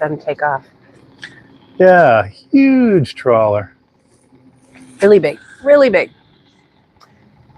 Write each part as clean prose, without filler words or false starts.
them take off. Yeah, huge trawler. Really big, really big.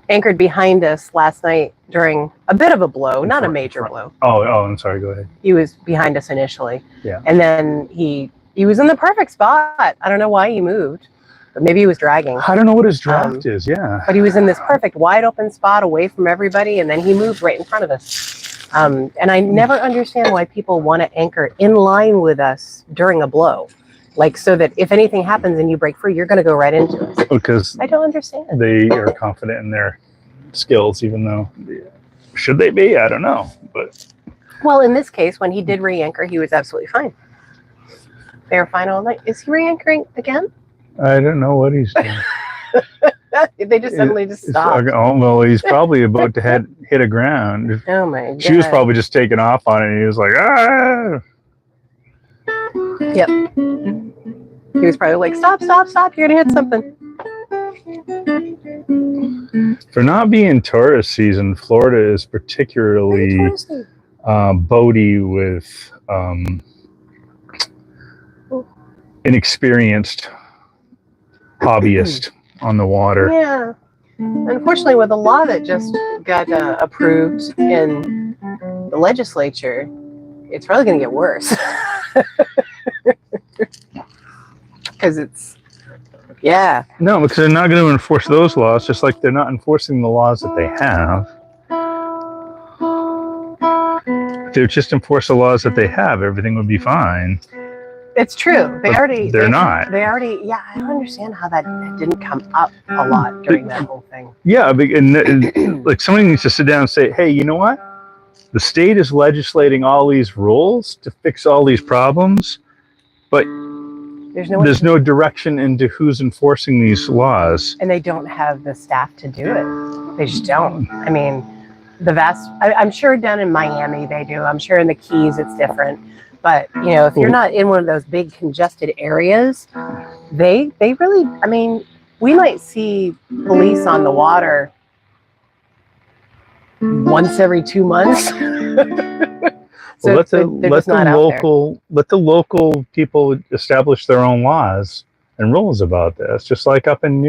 Anchored behind us last night during a bit of a blow, not a major blow. Oh, I'm sorry. Go ahead. He was behind us initially. Yeah. And then he was in the perfect spot. I don't know why he moved, but maybe he was dragging. I don't know what his draft is. Yeah. But he was in this perfect wide open spot away from everybody, and then he moved right in front of us. And I never understand why people want to anchor in line with us during a blow. Like, so that if anything happens and you break free, you're going to go right into us. Because I don't understand. They are confident in their skills, even though, should they be? I don't know. But well, in this case, when he did re-anchor, he was absolutely fine. They were fine all night. Is he re-anchoring again? I don't know what he's doing. They just suddenly just stopped. Oh, well, he's probably about to hit a ground. Oh, my God. She was probably just taking off on it, and he was like, ah! Yep. He was probably like, stop, you're going to hit something. For not being tourist season, Florida is particularly boaty with inexperienced hobbyist on the water. Yeah. Unfortunately, with the law that just got approved in the legislature, it's probably going to get worse. Because it's, yeah. No, because they're not going to enforce those laws, just like they're not enforcing the laws that they have. If they just enforce the laws that they have, everything would be fine. It's true. They're not. Yeah, I don't understand how that didn't come up a lot during that whole thing. Yeah, and like somebody needs to sit down and say, hey, you know what? The state is legislating all these rules to fix all these problems, but there's no direction into who's enforcing these laws. And they don't have the staff to do it. They just don't. I mean, I'm sure down in Miami they do. I'm sure in the Keys it's different. But, you know, if you're not in one of those big congested areas, they really, I mean, we might see police on the water once every 2 months. So well, let the local people establish their own laws and rules about this, just like up in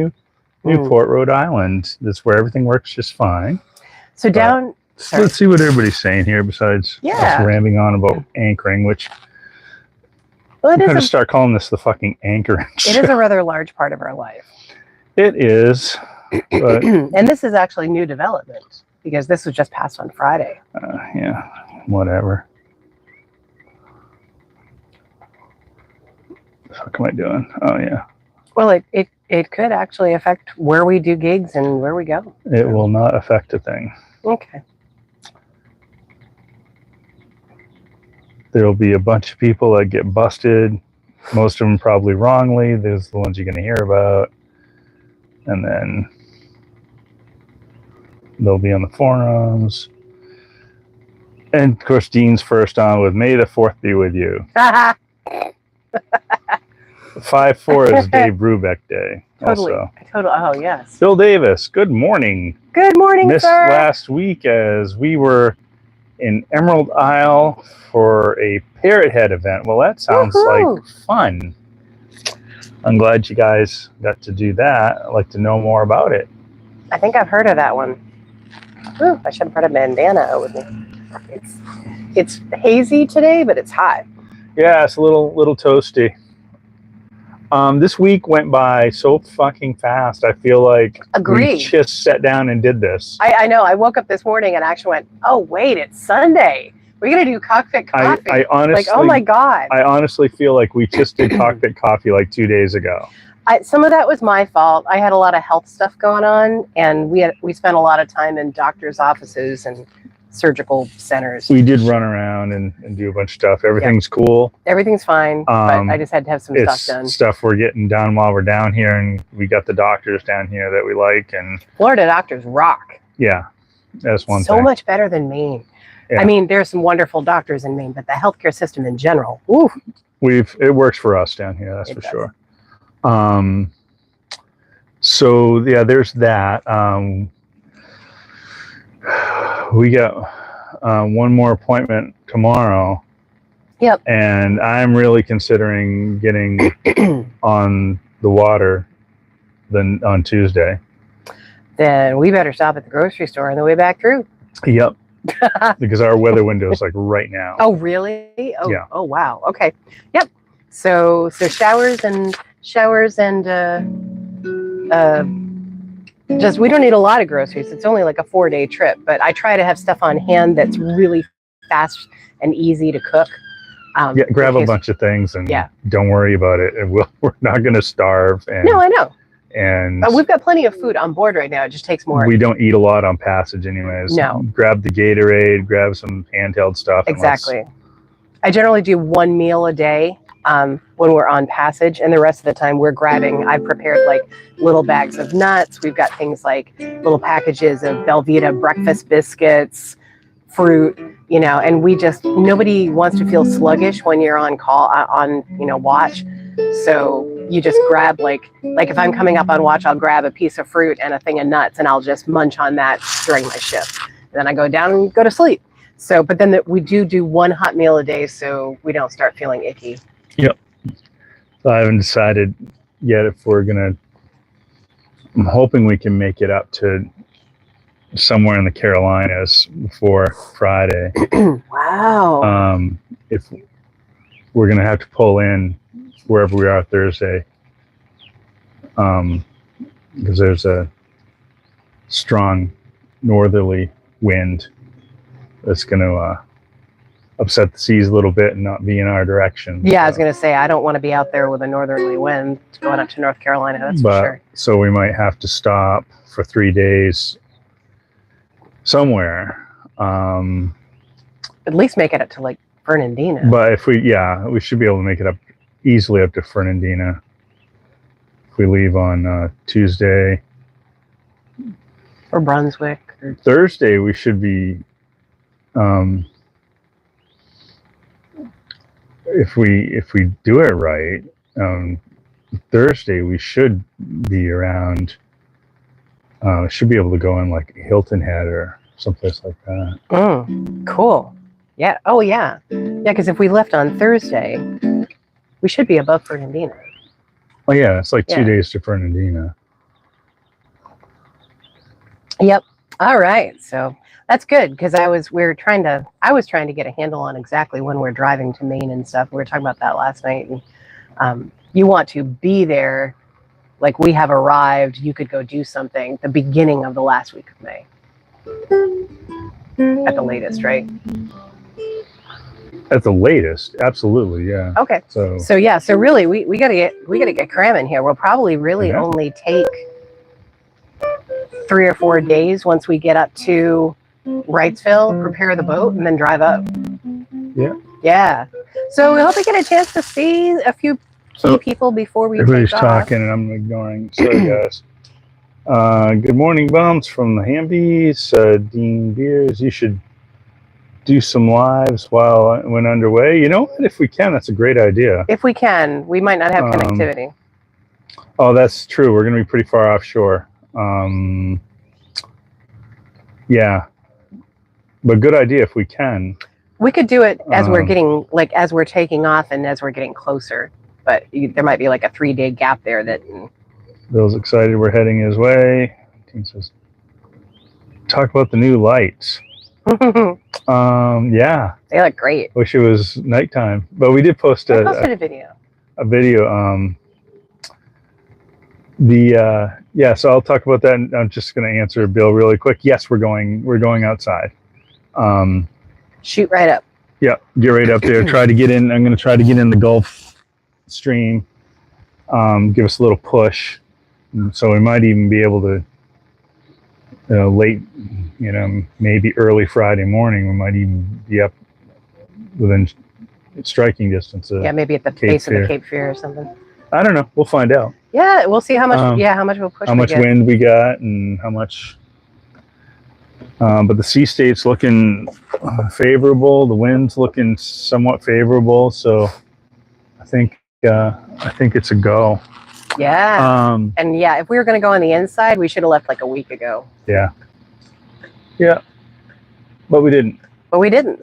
Newport, Rhode Island. That's where everything works just fine. So let's see what everybody's saying here besides us rambling on about anchoring, which I'm going to start calling this the fucking anchoring show. It is a rather large part of our life. It is. But, and this is actually new development because this was just passed on Friday. Yeah, whatever. What the fuck am I doing? Oh, yeah. Well, it could actually affect where we do gigs and where we go. It will not affect a thing. Okay. There'll be a bunch of people that get busted. Most of them probably wrongly. There's the ones you're going to hear about. And then they'll be on the forums. And, of course, Dean's first on with May the 4th be with you. 5/4 is Dave Brubeck Day. Totally. Also. Oh, yes. Bill Davis, good morning. Good morning, Missed sir. last week as we were in Emerald Isle for a Parrot Head event. Well, that sounds like fun. I'm glad you guys got to do that. I'd like to know more about it. I think I've heard of that one. Ooh, I should have brought a bandana out with me. It's hazy today, but it's hot. Yeah, it's a little toasty. This week went by so fucking fast. I feel like we just sat down and did this. I know. I woke up this morning and actually went, oh, wait, it's Sunday. We're going to do Cockpit Coffee. I honestly, like, oh my God. I honestly feel like we just did Cockpit Coffee like 2 days ago. Some of that was my fault. I had a lot of health stuff going on, and we spent a lot of time in doctors' offices and surgical centers. We did run around and do a bunch of stuff. Everything's cool. Everything's fine, but I just had to have some stuff done. Stuff we're getting done while we're down here, and we got the doctors down here that we like. And Florida doctors rock. Yeah, that's one thing. So much better than Maine. Yeah. I mean, there's some wonderful doctors in Maine, but the healthcare system in general, woo. It works for us down here, that's for sure. So yeah, there's that. We got one more appointment tomorrow. Yep. And I'm really considering getting on the water than on Tuesday. Then we better stop at the grocery store on the way back through. Yep. Because our weather window is like right now. Oh, really? Oh, yeah. Oh, wow. Okay. Yep. So showers and just, we don't need a lot of groceries. It's only like a 4-day trip, but I try to have stuff on hand that's really fast and easy to cook. Yeah, grab a bunch of things and don't worry about it. And we're not going to starve. And, no, I know. And we've got plenty of food on board right now. It just takes more. We don't eat a lot on passage anyways. No. Grab the Gatorade, grab some handheld stuff. Exactly. I generally do 1 meal a day when we're on passage, and the rest of the time we're grabbing. I've prepared like little bags of nuts. We've got things like little packages of Belvita breakfast biscuits, fruit, you know, and nobody wants to feel sluggish when you're on call, watch. So you just grab like if I'm coming up on watch, I'll grab a piece of fruit and a thing of nuts, and I'll just munch on that during my shift. And then I go down and go to sleep. So, but then we do 1 hot meal a day, so we don't start feeling icky. Yep. So I haven't decided yet if we're gonna. I'm hoping we can make it up to somewhere in the Carolinas before Friday. Wow. If we're gonna have to pull in wherever we are Thursday, because there's a strong northerly wind that's going to upset the seas a little bit and not be in our direction. Yeah, I was going to say, I don't want to be out there with a northerly wind going up to North Carolina, that's for sure. So we might have to stop for 3 days somewhere. At least make it up to like Fernandina. But if we should be able to make it up easily up to Fernandina. If we leave on Tuesday. Or Brunswick. Thursday we should be, if we do it right, Thursday we should be around, should be able to go in like Hilton Head or someplace like that. Cool. Yeah. Oh yeah. Yeah, because if we left on Thursday, we should be above Fernandina. Oh yeah, it's like 2 days to Fernandina. Yep. All right. So that's good, because I was trying to get a handle on exactly when we're driving to Maine and stuff. We were talking about that last night, and you want to be there, like we have arrived. You could go do something the beginning of the last week of May, at the latest, right? At the latest, absolutely, yeah. Okay. So really, we gotta get cramming here. We'll probably really only take 3 or 4 days once we get up to Wrightsville, prepare the boat, and then drive up. Yeah. Yeah. So we hope we get a chance to see a few key people before we everybody's take off. talking and I'm ignoring. Sorry, guys. Good morning, Bumps from the Hambies. Dean Beers, you should do some lives when underway. You know what? If we can, that's a great idea. If we can, we might not have connectivity. Oh, that's true. We're going to be pretty far offshore. Yeah, but good idea if we can. We could do it as we're getting, as we're taking off and as we're getting closer. But there might be like a 3-day gap there that. Bill's excited we're heading his way. Team says, talk about the new lights. Yeah. They look great. Wish it was nighttime, but we did post a video. A video. So I'll talk about that. And I'm just going to answer Bill really quick. Yes, we're going outside. Shoot right up. Yeah, get right up there. Try to get in. I'm going to try to get in the Gulf Stream. Give us a little push. So we might even be able to, late, maybe early Friday morning, we might even be up within striking distance of maybe at the base of the Cape Fear or something. I don't know. We'll find out. Yeah, we'll see how much. How much we'll push. How much wind we got and how much. But the sea state's looking favorable. The wind's looking somewhat favorable. So I think it's a go. Yeah. And if we were going to go on the inside, we should have left like a week ago. Yeah. Yeah. But we didn't.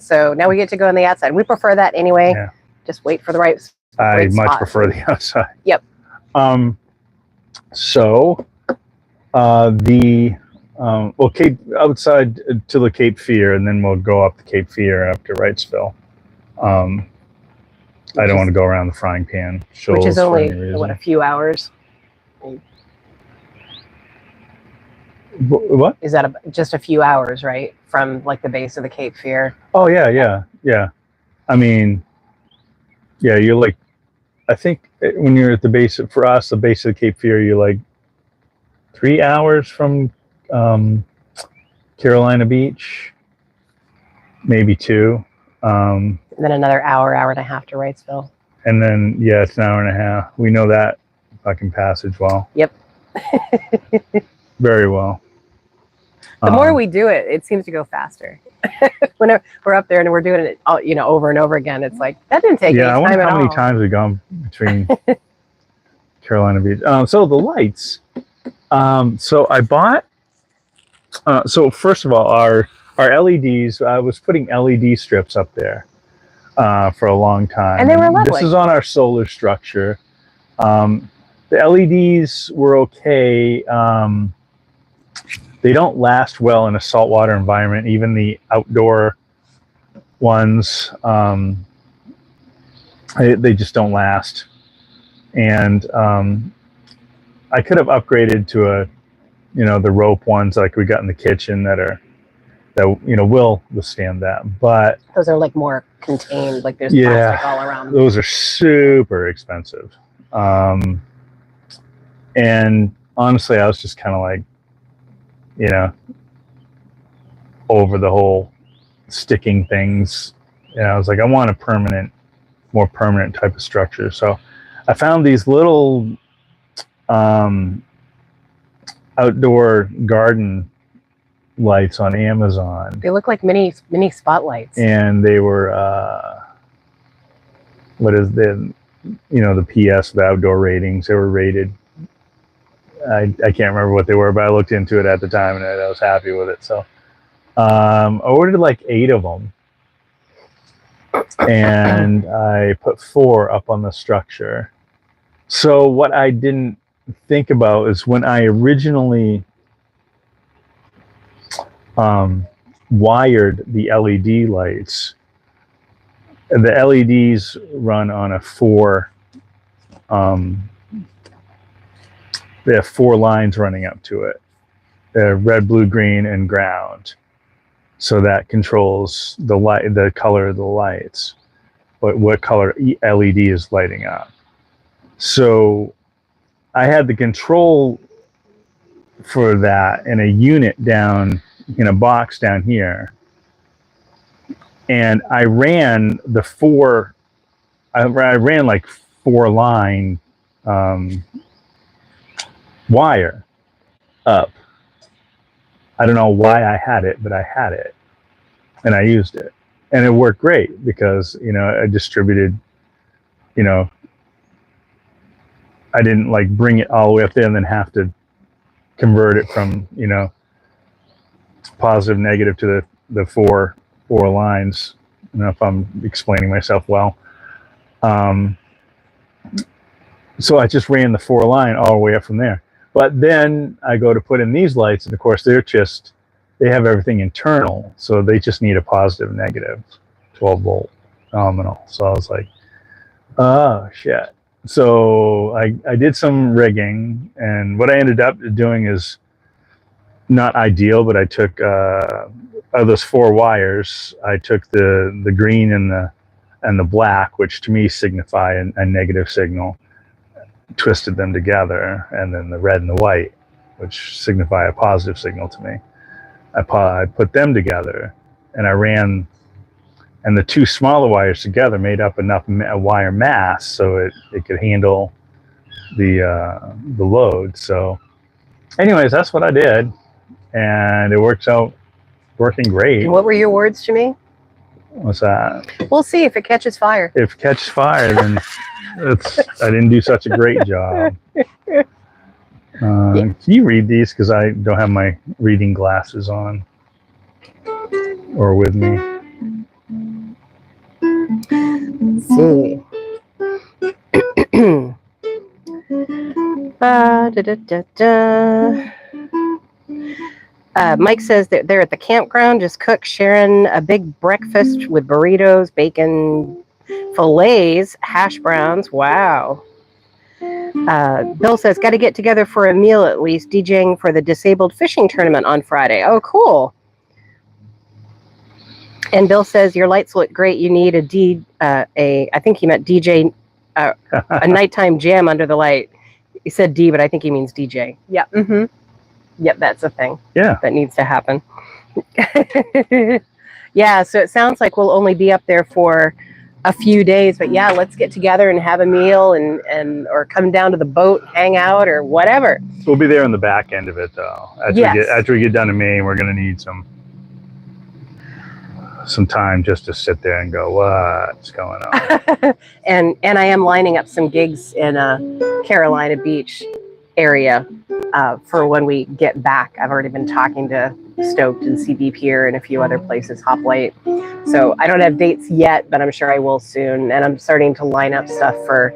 So now we get to go on the outside. We prefer that anyway. Yeah. Just wait for the right I much spot. prefer the outside. Yep. So Cape outside to the Cape Fear, and then we'll go up the Cape Fear after Wrightsville. I don't want to go around the frying pan shoals, which is only for any reason. what, a few hours. What is that? Just a few hours, right, from like the base of the Cape Fear? Oh yeah. I mean, yeah, you're like, I think when you're at the base, for us, the base of the Cape Fear, you're like 3 hours from Carolina Beach, maybe 2. And then another hour and a half to Wrightsville. And then, yeah, it's an hour and a half. We know that fucking passage well. Yep. Very well. The more we do it, it seems to go faster. When we're up there and we're doing it, over and over again, it's like, that didn't take any time at all. Yeah, I wonder how many times we've gone between Carolina Beach. So the lights. So I bought. So first of all, our LEDs. I was putting LED strips up there for a long time, and they were lovely. This is on our solar structure. The LEDs were okay. They don't last well in a saltwater environment. Even the outdoor ones, they just don't last. And I could have upgraded to the rope ones like we got in the kitchen that will withstand that. But those are like more contained, like there's plastic all around them. Those are super expensive. And honestly, I was just kind of like, over the whole sticking things. I was like, I want a more permanent type of structure. So I found these little outdoor garden lights on Amazon. They look like mini spotlights. And they were, the PS, the outdoor ratings, they were rated. I can't remember what they were, but I looked into it at the time and I was happy with it. So I ordered like 8 of them, and I put 4 up on the structure. So what I didn't think about is when I originally wired the LED lights, the LEDs run on a 4 they have 4 lines running up to it. They're red, blue, green, and ground. So that controls the light, the color of the lights, what color LED is lighting up. So I had the control for that in a unit down in a box down here. And I ran the 4, I ran like 4 line wire up. I don't know why I had it, but I had it and I used it, and it worked great because I distributed, I didn't like bring it all the way up there and then have to convert it from positive, negative to the four lines. I don't know if I'm explaining myself well. So I just ran the 4 line all the way up from there. But then I go to put in these lights, and of course they have everything internal, so they just need a positive, negative, 12 volt nominal. So I was like, oh shit. So I did some rigging, and what I ended up doing is not ideal, but I took of those 4 wires, I took the green and the black, which to me signify a negative signal, twisted them together, and then the red and the white, which signify a positive signal to me. I put them together, and I ran, and the 2 smaller wires together made up enough wire mass so it could handle the load. So anyways, that's what I did, and it working great. And what were your words to me? What's that? We'll see if it catches fire. If it catches fire, then I didn't do such a great job. Can you read these? Because I don't have my reading glasses on or with me. Let's see. Mike says that they're at the campground, just sharing a big breakfast with burritos, bacon, fillets, hash browns. Wow. Bill says, got to get together for a meal at least, DJing for the disabled fishing tournament on Friday. Oh, cool. And Bill says, your lights look great. You need I think he meant DJ, a nighttime jam under the light. He said D, but I think he means DJ. Yep. Mm-hmm. Yep, that's a thing. Yeah. That needs to happen. Yeah, so it sounds like we'll only be up there for a few days, but yeah, let's get together and have a meal and or come down to the boat, hang out, or whatever. We'll be there on the back end of it, though. After we get down to Maine, we're going to need some time just to sit there and go, what's going on? and I am lining up some gigs in Carolina Beach area for when we get back. I've already been talking to Stoked and CB Pier and a few other places, Hoplite. So I don't have dates yet, but I'm sure I will soon. And I'm starting to line up stuff for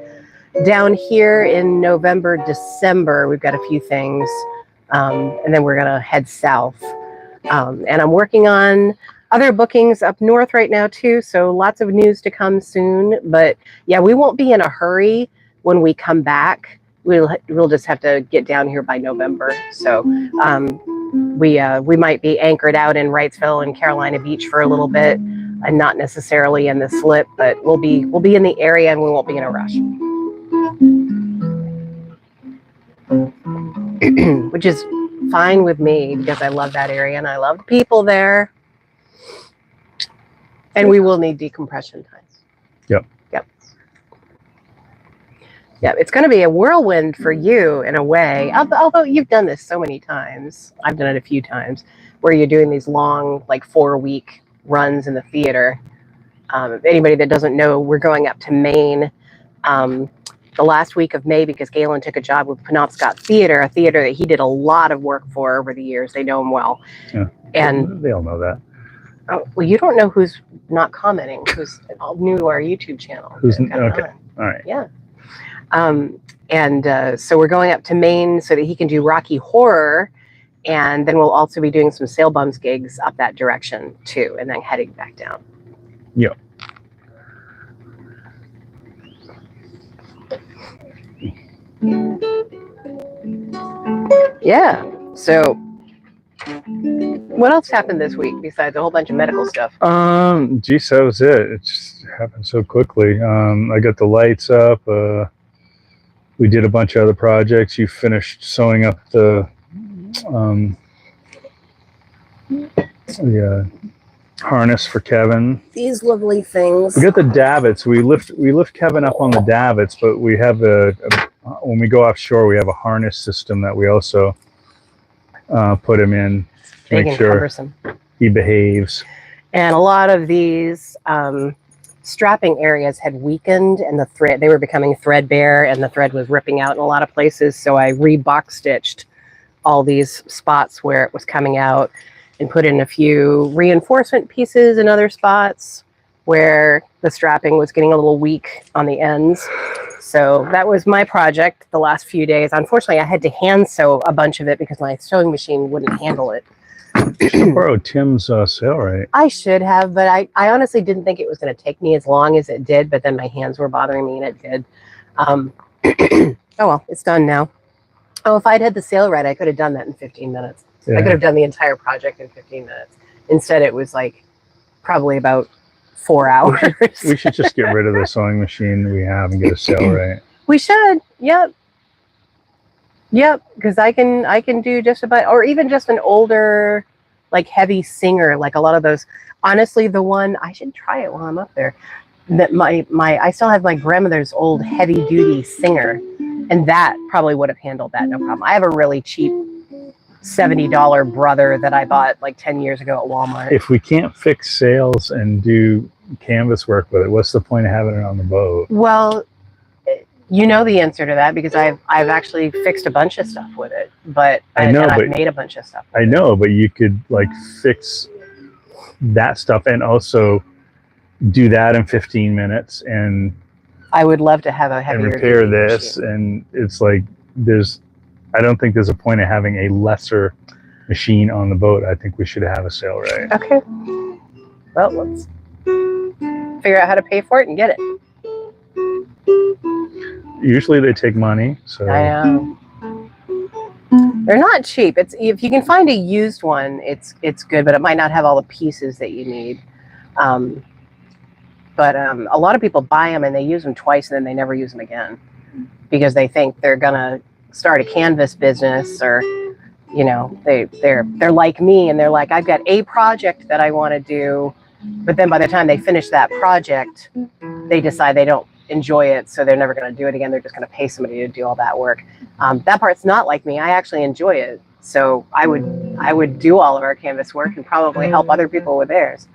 down here in November, December. We've got a few things. And then we're going to head south. And I'm working on other bookings up north right now too. So lots of news to come soon. But yeah, we won't be in a hurry when we come back. We'll just have to get down here by November. So we might be anchored out in Wrightsville and Carolina Beach for a little bit, and not necessarily in the slip, but we'll be in the area and we won't be in a rush. Which is fine with me because I love that area and I love the people there. And we will need decompression times. Yeah, it's going to be a whirlwind for you in a way, although you've done this so many times. I've done it a few times where you're doing these long, like 4-week runs in the theater. Anybody that doesn't know, we're going up to Maine the last week of May because Galen took a job with Penobscot Theater, a theater that he did a lot of work for over the years. They know him well. Yeah, and they all know that. Oh, well, you don't know who's not commenting, who's new to our YouTube channel. Who's okay? All right. Yeah. So we're going up to Maine so that he can do Rocky Horror, and then we'll also be doing some Sail Bums gigs up that direction too, and then heading back down. Yeah. Yeah. So what else happened this week besides a whole bunch of medical stuff? Geez, that was it. It just happened so quickly. I got the lights up. We did a bunch of other projects. You finished sewing up the harness for Kevin. These lovely things. We got the davits. We lift Kevin up on the davits, but we have when we go offshore, we have a harness system that we also put him in to make sure cumbersome. He behaves. And a lot of these strapping areas had weakened, and they were becoming threadbare, and the thread was ripping out in a lot of places. So I re-box stitched all these spots where it was coming out and put in a few reinforcement pieces in other spots where the strapping was getting a little weak on the ends. So that was my project the last few days. Unfortunately, I had to hand sew a bunch of it because my sewing machine wouldn't handle it. You should borrow Tim's sail right. I should have, but I honestly didn't think it was going to take me as long as it did, but then my hands were bothering me and it did. Oh, well, it's done now. Oh, if I'd had the sail right, I could have done that in 15 minutes. Yeah. I could have done the entire project in 15 minutes. Instead, it was like probably about 4 hours. We should just get rid of the sewing machine we have and get a sail right. We should. Yep. Yep, because I can do just about, or even just an older, like heavy Singer, like a lot of those. Honestly, the one I should try it while I'm up there. That I still have my grandmother's old heavy duty Singer, and that probably would have handled that no problem. I have a really cheap $70 Brother that I bought like 10 years ago at Walmart. If we can't fix sails and do canvas work with it, what's the point of having it on the boat? Well, you know the answer to that because I've actually fixed a bunch of stuff with it, but I've made a bunch of stuff. I know, but you could like fix that stuff and also do that in 15 minutes and I would love to have a heavier repair duty this. machine. And it's like, I don't think there's a point of having a lesser machine on the boat. I think we should have a sail ray. Okay. Well, let's figure out how to pay for it and get it. Usually they take money, so I know. They're not cheap. It's if you can find a used one, it's good, but it might not have all the pieces that you need. But a lot of people buy them and they use them twice and then they never use them again because they think they're gonna start a canvas business, or you know, they're like me and they're like, I've got a project that I want to do, but then by the time they finish that project, they decide they don't enjoy it, so they're never going to do it again. They're just going to pay somebody to do all that work. That part's not like me. I actually enjoy it, so I would do all of our canvas work and probably help other people with theirs.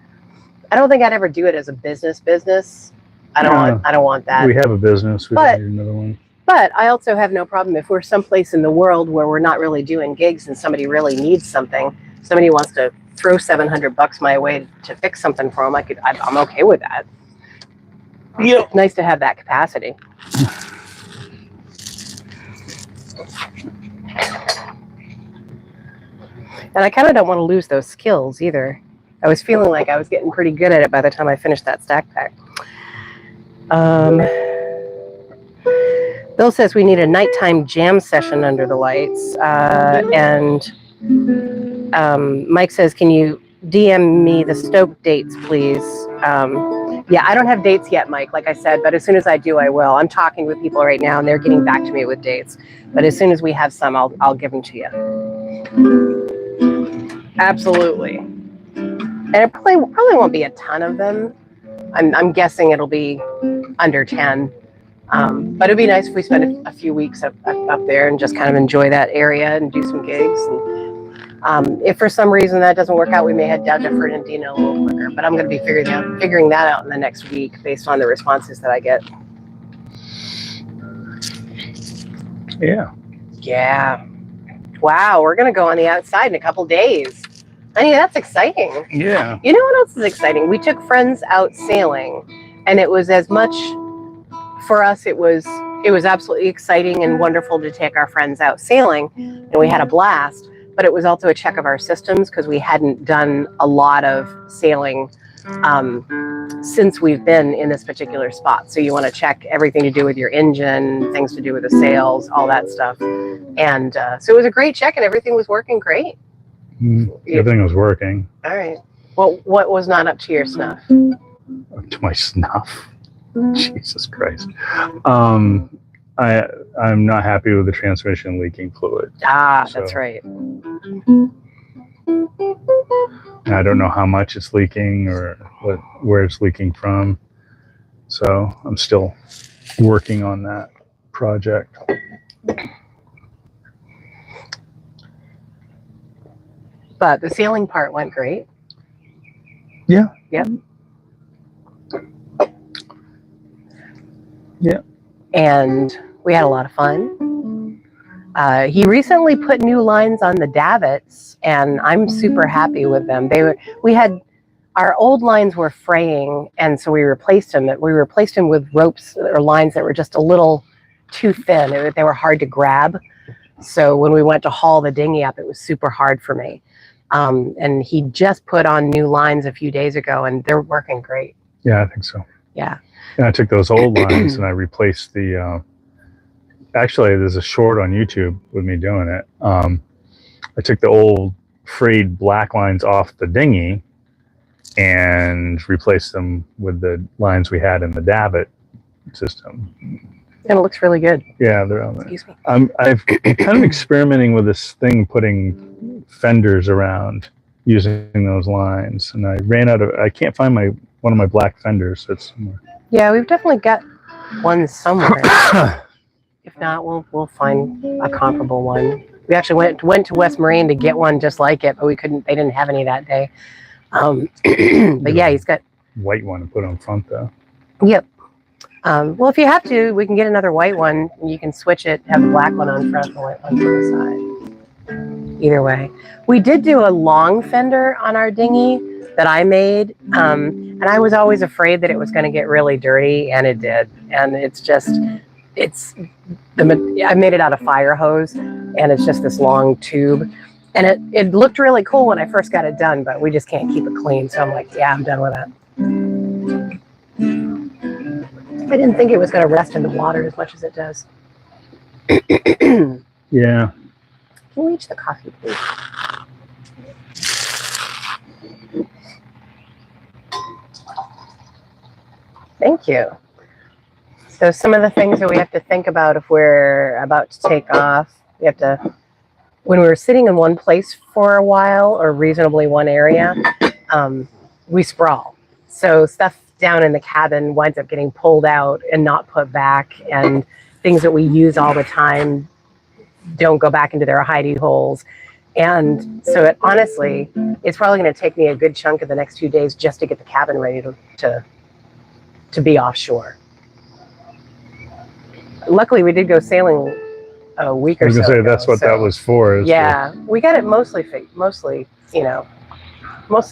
I don't think I'd ever do it as a business. I don't want that. we have a business. We don't need another one. But I also have no problem if we're someplace in the world where we're not really doing gigs and somebody really needs something. Somebody wants to throw $700 my way to fix something for them. I'm okay with that. Yeah, nice to have that capacity. And I kind of don't want to lose those skills either. I was feeling like I was getting pretty good at it by the time I finished that stack pack. Bill says we need a nighttime jam session under the lights. And Mike says, can you DM me the Stoke dates, please? Yeah, I don't have dates yet, Mike, like I said, but as soon as I do, I will. I'm talking with people right now and they're getting back to me with dates. But as soon as we have some, I'll give them to you. Absolutely. And it probably won't be a ton of them. I'm guessing it'll be under 10. But it'd be nice if we spend a few weeks up there and just kind of enjoy that area and do some gigs. And if for some reason that doesn't work out, we may head down to Fernandina a little quicker. But I'm going to be figuring that out in the next week based on the responses that I get. Yeah. Yeah. Wow, we're going to go on the outside in a couple days. I mean, that's exciting. Yeah. You know what else is exciting? We took friends out sailing, and it was as much for us. It was absolutely exciting and wonderful to take our friends out sailing, and we had a blast. But it was also a check of our systems because we hadn't done a lot of sailing since we've been in this particular spot. So you want to check everything to do with your engine, things to do with the sails, all that stuff. And so it was a great check, and everything was working great. Everything was working. All right. Well, what was not up to your snuff? Up to my snuff. Jesus Christ. I'm not happy with the transmission leaking fluid. That's right. And I don't know how much it's leaking or where it's leaking from. So I'm still working on that project. But the sailing part went great. Yeah. Yep. Yeah. And we had a lot of fun. He recently put new lines on the davits, and I'm super happy with them. Our old lines were fraying, and so we replaced them. We replaced them with ropes or lines that were just a little too thin. They were hard to grab. So when we went to haul the dinghy up, it was super hard for me. And he just put on new lines a few days ago, and they're working great. Yeah, I think so. Yeah. And I took those old lines and I replaced the. Actually, there's a short on YouTube with me doing it. I took the old frayed black lines off the dinghy and replaced them with the lines we had in the davit system. And it looks really good. Yeah, they're on there. Excuse me. I've kind of experimenting with this thing, putting fenders around using those lines, and I ran out of. I can't find one of my black fenders. That's somewhere. Yeah, we've definitely got one somewhere. If not, we'll find a comparable one. We actually went to West Marine to get one just like it, but we couldn't. They didn't have any that day. But yeah, he's got white one to put on front though. Yep. Well, if you have to, we can get another white one. And you can switch it, have the black one on front and the white one to the side. Either way. We did do a long fender on our dinghy, that I made. And I was always afraid that it was going to get really dirty, and it did. And I made it out of fire hose, and it's just this long tube. And it looked really cool when I first got it done, but we just can't keep it clean. So I'm like, yeah, I'm done with it. I didn't think it was going to rest in the water as much as it does. Yeah. Can we reach the coffee, please? Thank you. So some of the things that we have to think about if we're about to take off, we have to, when we're sitting in one place for a while or reasonably one area, we sprawl. So stuff down in the cabin winds up getting pulled out and not put back, and things that we use all the time don't go back into their hidey holes. And so honestly, it's probably going to take me a good chunk of the next 2 days just to get the cabin ready to be offshore. Luckily, we did go sailing a week or so. I was going to say, that's what that was for. Yeah, we got it mostly, most of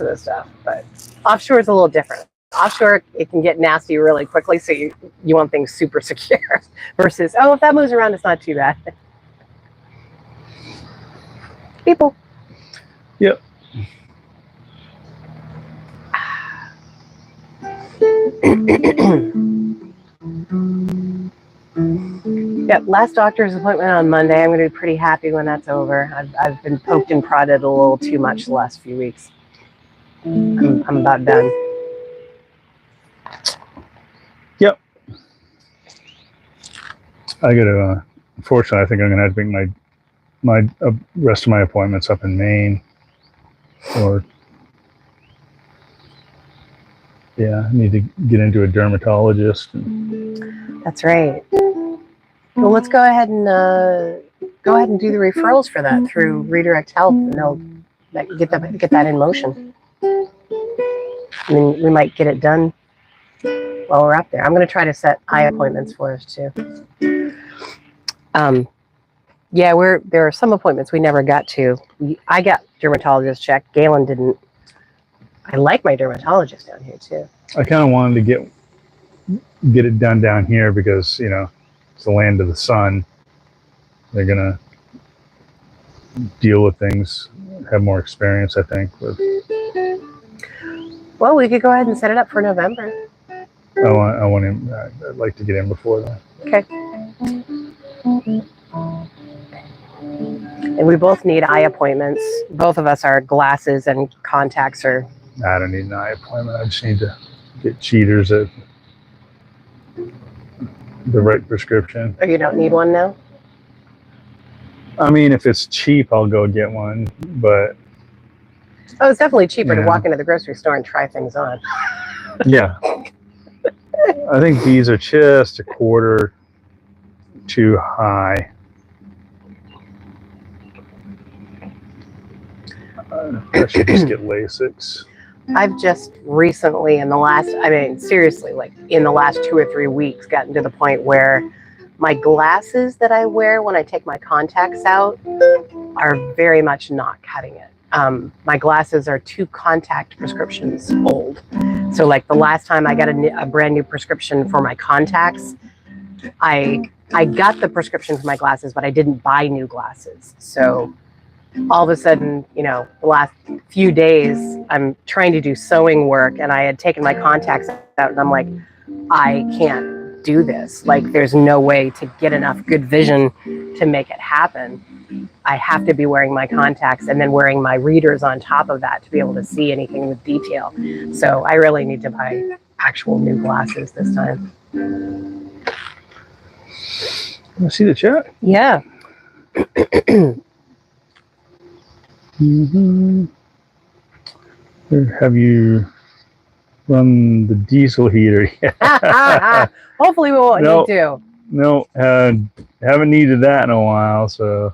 the stuff, but offshore is a little different. Offshore, it can get nasty really quickly, so you want things super secure versus, oh, if that moves around, it's not too bad. People. Yep. Yep, last doctor's appointment on Monday. I'm going to be pretty happy when that's over. I've been poked and prodded a little too much the last few weeks. I'm about done. Yep. I got to, unfortunately, I think I'm going to have to bring my rest of my appointments up in Maine. Or, yeah, I need to get into a dermatologist. That's right. Well, let's go ahead and do the referrals for that through Redirect Health, and they'll get that in motion. I mean, we might get it done while we're up there. I'm going to try to set eye appointments for us too. Yeah, there are some appointments we never got to. I got dermatologist checked. Galen didn't. I like my dermatologist down here too. I kind of wanted to get it done down here because, it's the land of the sun. They're going to deal with things, have more experience, I think. Well, we could go ahead and set it up for November. I want him. I'd like to get in before that. Okay. And we both need eye appointments. Both of us, our glasses and contacts are. I don't need an eye appointment. I just need to get cheaters at the right prescription. Oh, you don't need one now? I mean, if it's cheap, I'll go get one. But oh, it's definitely cheaper to walk into the grocery store and try things on. Yeah. I think these are just a quarter too high. I should just get LASIKs. I've just recently, seriously, like in the last 2 or 3 weeks, gotten to the point where my glasses that I wear when I take my contacts out are very much not cutting it. My glasses are 2 contact prescriptions old. So like the last time I got a brand new prescription for my contacts, I got the prescription for my glasses, but I didn't buy new glasses. So all of a sudden, the last few days, I'm trying to do sewing work, and I had taken my contacts out, and I'm like, I can't do this. Like, there's no way to get enough good vision to make it happen. I have to be wearing my contacts and then wearing my readers on top of that to be able to see anything with detail. So I really need to buy actual new glasses this time. Want to see the chat? Yeah. Mm-hmm. Have you run the diesel heater yet? Hopefully we won't need to. No, haven't needed that in a while, so.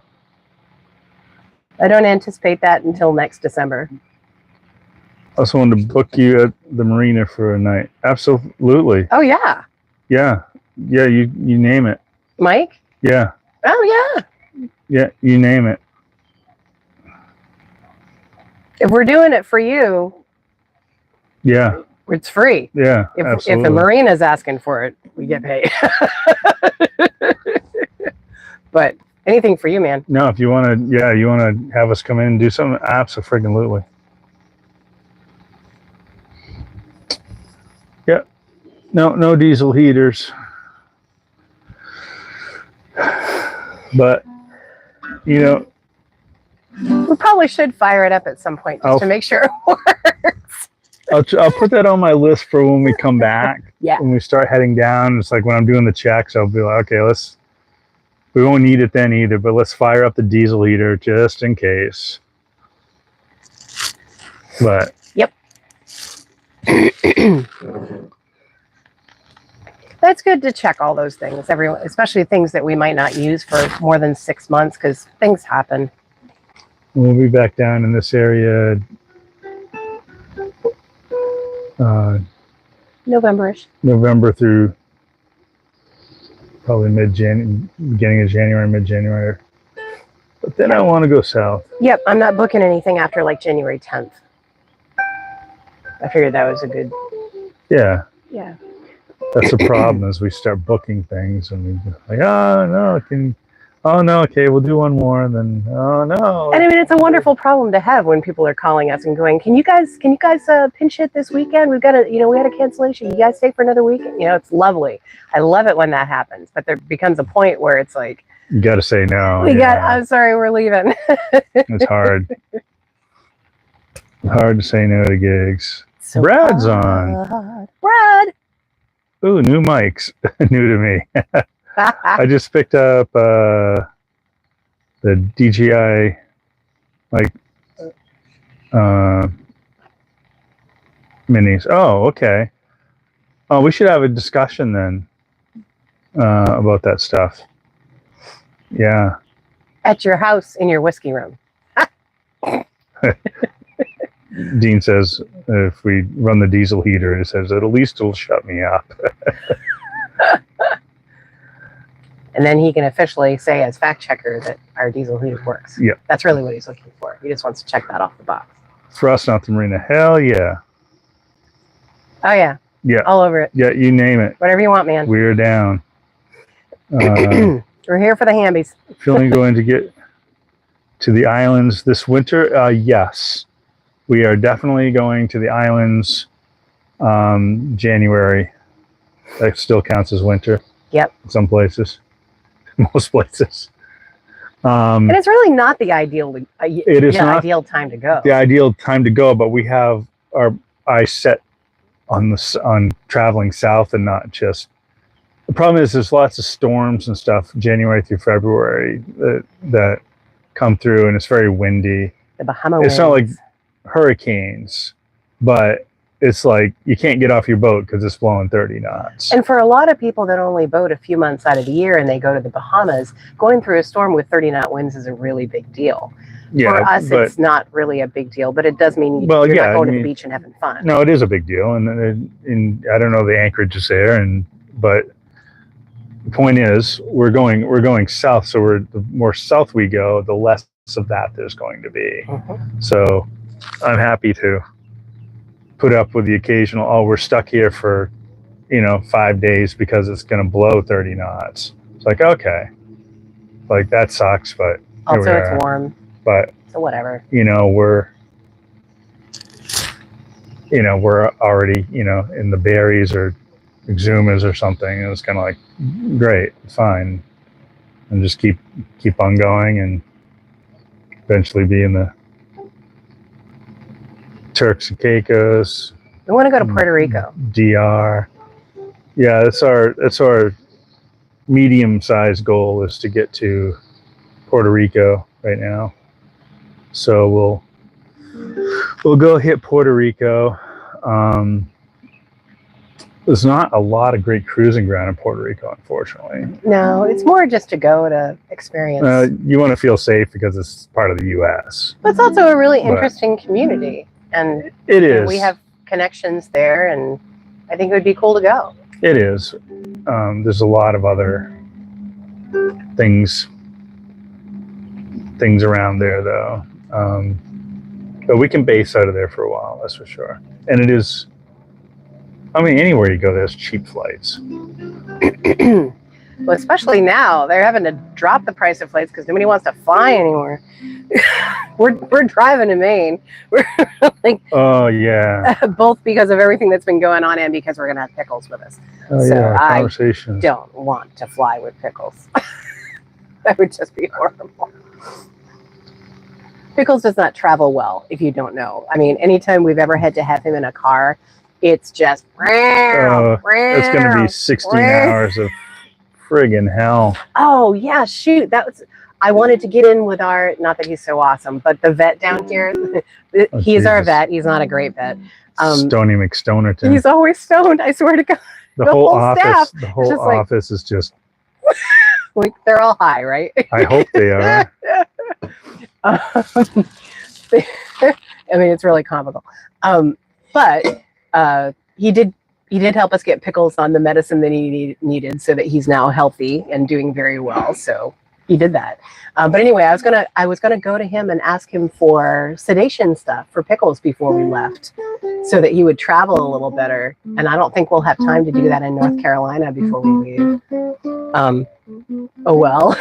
I don't anticipate that until next December. I also wanted to book you at the marina for a night. Absolutely. Oh, yeah. Yeah, you name it. Mike? Yeah. Oh, yeah. Yeah, you name it. If we're doing it for you, Yeah. It's free. Yeah. If absolutely. the marina's asking for it, we get paid. But anything for you, man. No, if you want to, you want to have us come in and do something, absolutely. Yeah. No diesel heaters. But, you know, We probably should fire it up at some point just to make sure it works. I'll put that on my list for when we come back. Yeah. When we start heading down, it's like when I'm doing the checks, I'll be like, okay, we won't need it then either, but let's fire up the diesel heater just in case. But. Yep. That's good to check all those things, especially things that we might not use for more than 6 months because things happen. We'll be back down in this area November-ish. November through probably beginning of January, mid-January. But then I want to go south. Yep, I'm not booking anything after like January 10th. I figured that was a good... Yeah. Yeah. That's the problem is we start booking things and we like, oh no, okay, we'll do one more, and then oh no. And I mean, it's a wonderful problem to have when people are calling us and going, "Can you guys pinch hit this weekend? We've got we had a cancellation. You guys stay for another weekend." It's lovely. I love it when that happens, but there becomes a point where it's like, you got to say no. I'm sorry, we're leaving. It's hard. Hard to say no to gigs. So Brad's on. Brad. Ooh, new mics. New to me. I just picked up the DJI minis. Oh, okay. Oh, we should have a discussion then about that stuff. Yeah. At your house in your whiskey room. Dean says if we run the diesel heater, it says at least it'll shut me up. And then he can officially say as fact checker that our diesel heater works. Yeah. That's really what he's looking for. He just wants to check that off the box. For us, not the marina. Hell yeah. Oh yeah. Yeah. All over it. Yeah, you name it. Whatever you want, man. We're down. We're here for the hambies. Feeling going to get to the islands this winter? Yes. We are definitely going to the islands January. That still counts as winter. Yep. In some places. Most places. And it's really not the ideal ideal time to go. The ideal time to go, but we have our eyes set on traveling south and not just. The problem is there's lots of storms and stuff January through February that come through, and it's very windy. The Bahama winds. It's not like hurricanes, but it's like you can't get off your boat because it's blowing 30 knots. And for a lot of people that only boat a few months out of the year and they go to the Bahamas, going through a storm with 30-knot winds is a really big deal. Yeah, for us, it's not really a big deal, but it does mean you're not going to the beach and having fun. No, it is a big deal, and I don't know the anchorage is there, but the point is we're going south, so the more south we go, the less of that there's going to be. Mm-hmm. So I'm happy to put up with the occasional, we're stuck here for 5 days because it's going to blow 30 knots. It's like, okay, like that sucks, but also it's warm, but so whatever. We're already in the berries or Exumas or something, and it's kind of like, great, fine, and just keep on going and eventually be in the Turks and Caicos. We want to go to Puerto Rico. DR. Yeah, that's our medium-sized goal is to get to Puerto Rico right now. So we'll go hit Puerto Rico. There's not a lot of great cruising ground in Puerto Rico, unfortunately. No, it's more just to go to experience. You want to feel safe because it's part of the U.S. But it's also a really interesting community. And it is. We have connections there, and I think it would be cool to go. It is. There's a lot of other things around there, though. But we can base out of there for a while, that's for sure. And it is I mean, anywhere you go, there's cheap flights. Well, especially now, they're having to drop the price of flights because nobody wants to fly anymore. we're driving to Maine. We're like, oh yeah, both because of everything that's been going on and because we're gonna have pickles with us. oh So yeah, I conversation. don't want to fly with pickles. That would just be horrible. Pickles does not travel well, if you don't know. I mean, anytime we've ever had to have him in a car, it's just. It's going to be 16 hours of friggin' hell. Oh yeah, shoot! I wanted to get in with our. Not that he's so awesome, but the vet down here. He's our vet. He's not a great vet. Stony McStonerton. He's always stoned. I swear to God. The whole office. Staff, the whole office is just. Like they're all high, right? I hope they are. I mean, it's really comical. But he did help us get Pickles on the medicine that he needed, so that he's now healthy and doing very well. So he did that. But anyway, I was gonna go to him and ask him for sedation stuff for Pickles before we left, so that he would travel a little better. And I don't think we'll have time to do that in North Carolina before we leave. Oh well.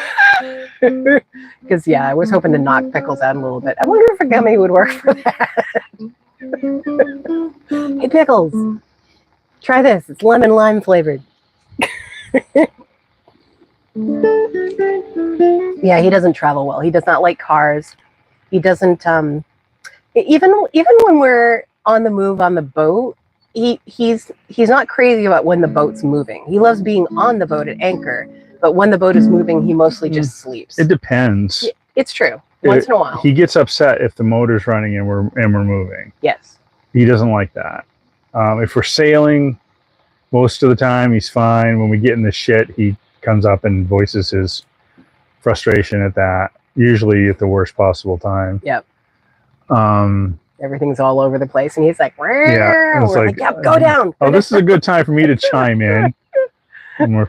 Because yeah, I was hoping to knock Pickles out a little bit. I wonder if a gummy would work for that. Hey Pickles, try this. It's lemon lime flavored. Yeah, he doesn't travel well. He does not like cars. He doesn't. Even when we're on the move on the boat, he's not crazy about when the boat's moving. He loves being on the boat at anchor. But when the boat is moving, he mostly just sleeps. It depends. It's true. Once in a while. He gets upset if the motor's running and we're moving. Yes. He doesn't like that. If we're sailing, most of the time he's fine. When we get in the shit, he comes up and voices his frustration at that. Usually at the worst possible time. Yep. Everything's all over the place, and he's like, yeah. We're like, yep, go down. Oh, this is a good time for me to chime in. And we're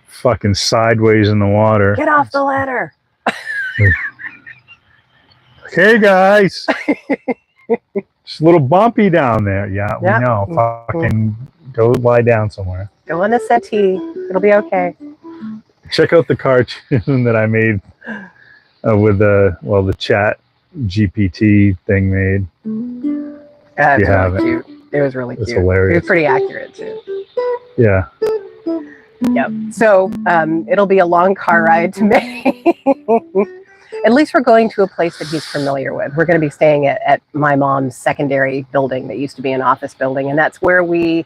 fucking sideways in the water. Get off the ladder. Okay, guys. It's a little bumpy down there. Yeah, we know. Fucking go lie down somewhere. Go on the settee. It'll be okay. Check out the cartoon that I made with the chat GPT thing made. That's really cute. It was really cute. It's hilarious. It was pretty accurate too. Yeah. Yep. So it'll be a long car ride to Maine. At least we're going to a place that he's familiar with. We're going to be staying at my mom's secondary building that used to be an office building. And that's where we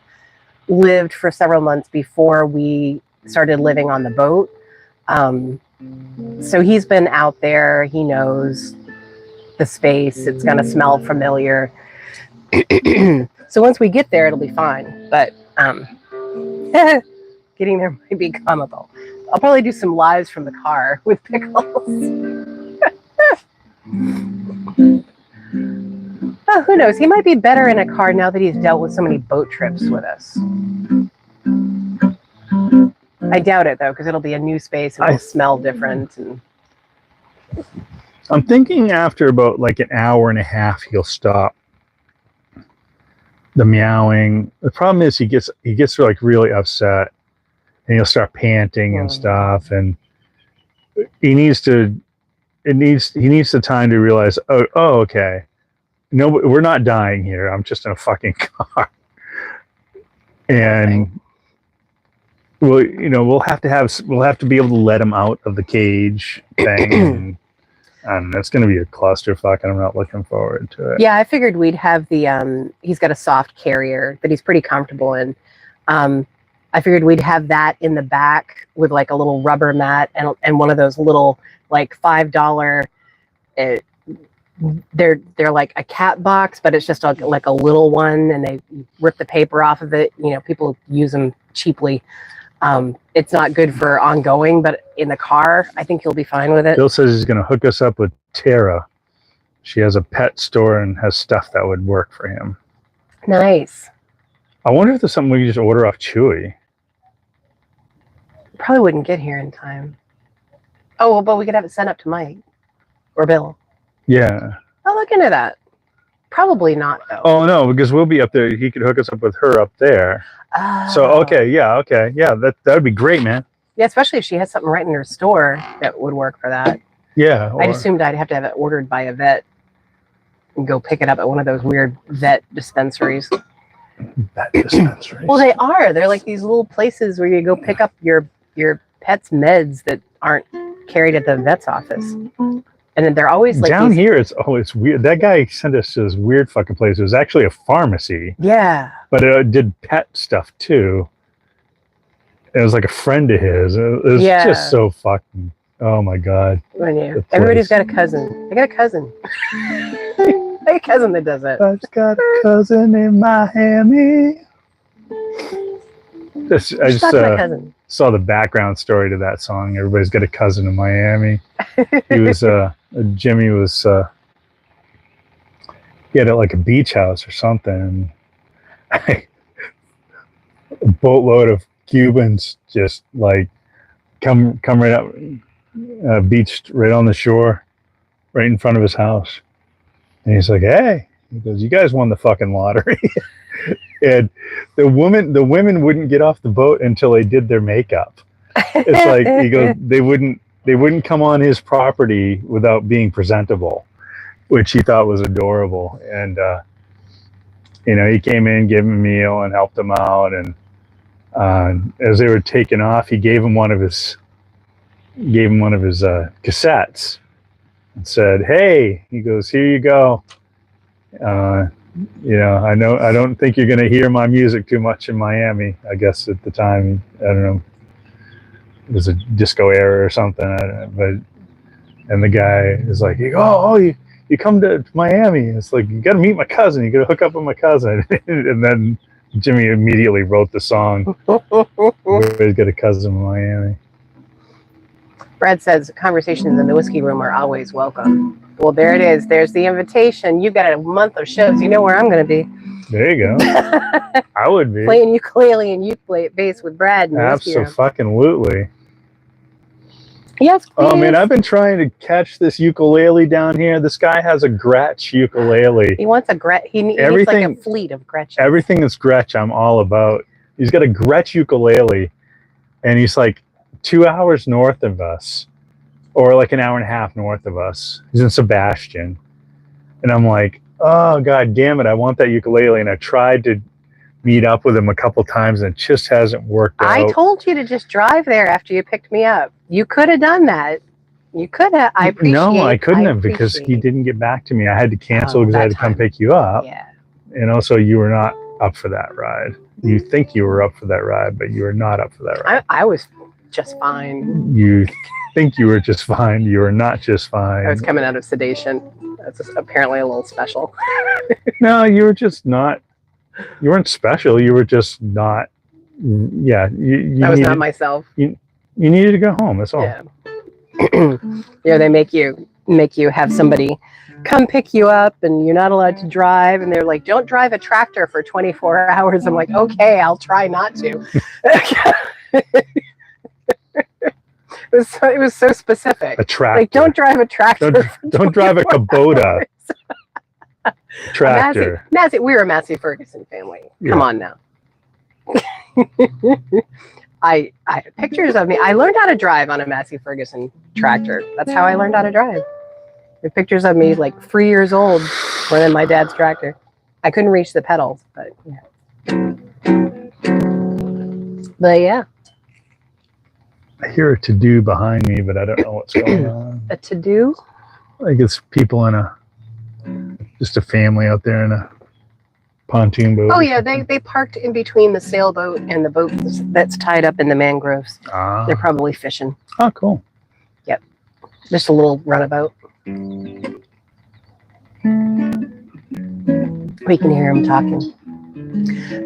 lived for several months before we started living on the boat. So he's been out there. He knows the space. It's going to smell familiar. So once we get there, it'll be fine. But getting there might be comical. I'll probably do some lives from the car with Pickles. Oh, who knows? He might be better in a car now that he's dealt with so many boat trips with us. I doubt it, though, because it'll be a new space and it'll smell different. And I'm thinking after about like an hour and a half, he'll stop the meowing. The problem is he gets like really upset, and he'll start panting and stuff, and he needs the time to realize, oh okay, no, we're not dying here. I'm just in a fucking car. And we'll have to be able to let him out of the cage thing. And that's going to be a clusterfuck, and I'm not looking forward to it. Yeah, I figured we'd have he's got a soft carrier that he's pretty comfortable in. I figured we'd have that in the back with like a little rubber mat and one of those little like $5. They're like a cat box, but it's just like a little one, and they rip the paper off of it. People use them cheaply. It's not good for ongoing, but in the car, I think he'll be fine with it. Bill says he's going to hook us up with Tara. She has a pet store and has stuff that would work for him. Nice. I wonder if there's something we can just order off Chewy. Probably wouldn't get here in time. Oh, but we could have it sent up to Mike or Bill. Yeah. I'll look into that. Probably not though. Oh no, because we'll be up there. He could hook us up with her up there. So okay, yeah, that would be great, man. Yeah, especially if she has something right in her store that would work for that. Yeah. I assumed I'd have to have it ordered by a vet and go pick it up at one of those weird vet dispensaries. Vet dispensaries. Well, they are. They're like these little places where you go pick up your pet's meds that aren't carried at the vet's office. And then they're always like down here. It's always weird. That guy sent us to this weird fucking place. It was actually a pharmacy. Yeah. But it did pet stuff too. It was like a friend of his. It was just so fucking. Oh my god. Everybody's got a cousin. I got a cousin. I got a cousin that does it. I've got a cousin in Miami. I just saw the background story to that song. Everybody's got a cousin in Miami. He was Jimmy was he had like a beach house or something. A boatload of Cubans just like come right up, beached right on the shore, right in front of his house. And he's like, "Hey," he goes, "You guys won the fucking lottery." And the women wouldn't get off the boat until they did their makeup. It's like, he goes, they wouldn't come on his property without being presentable, which he thought was adorable. And he came in, gave him a meal, and helped him out. And as they were taking off, he gave him one of his cassettes and said, "Hey," he goes, "here you go. I don't think you're going to hear my music too much in Miami." I guess at the time, I don't know, it was a disco era or something. And the guy is like, you come to Miami. It's like, you got to meet my cousin. You got to hook up with my cousin. And then Jimmy immediately wrote the song. Everybody's got a cousin in Miami. Brad says conversations in the whiskey room are always welcome. Well, there it is. There's the invitation. You've got a month of shows. You know where I'm going to be. There you go. I would be. Playing ukulele and bass with Brad. Absolutely. Yes, please. Oh, man, I've been trying to catch this ukulele down here. This guy has a Gretsch ukulele. He wants a Gretsch. He needs like a fleet of Gretsch. Everything that's Gretsch, I'm all about. He's got a Gretsch ukulele, and he's like 2 hours north of us. Or like an hour and a half north of us. He's in Sebastian. And I'm like, oh, God damn it. I want that ukulele. And I tried to meet up with him a couple times and it just hasn't worked out. I told you to just drive there after you picked me up. You could have done that. You could have. I couldn't have because he didn't get back to me. I had to cancel because I had to come pick you up. Yeah. And also you were not up for that ride. You think you were up for that ride, but you were not up for that ride. I was just fine. You think you were just fine. You were not just fine. I was coming out of sedation. That's apparently a little special. No, you were just not. You weren't special. You were just not. Yeah, I was not myself. You needed to go home. That's all. Yeah. They make you have somebody come pick you up, and you're not allowed to drive. And they're like, "Don't drive a tractor for 24 hours." I'm like, "Okay, I'll try not to." It was so specific. A tractor. Like, don't drive a tractor. Don't drive a Kubota. Tractor. We're a Massey Ferguson family. Yeah. Come on now. I pictures of me. I learned how to drive on a Massey Ferguson tractor. That's how I learned how to drive. The pictures of me like 3 years old were in my dad's tractor. I couldn't reach the pedals, but yeah. I hear a to-do behind me, but I don't know what's going on. A to-do? Like it's people just a family out there in a pontoon boat. Oh yeah, they parked in between the sailboat and the boat that's tied up in the mangroves. Ah. They're probably fishing. Oh, cool. Yep. Just a little runabout. We can hear them talking.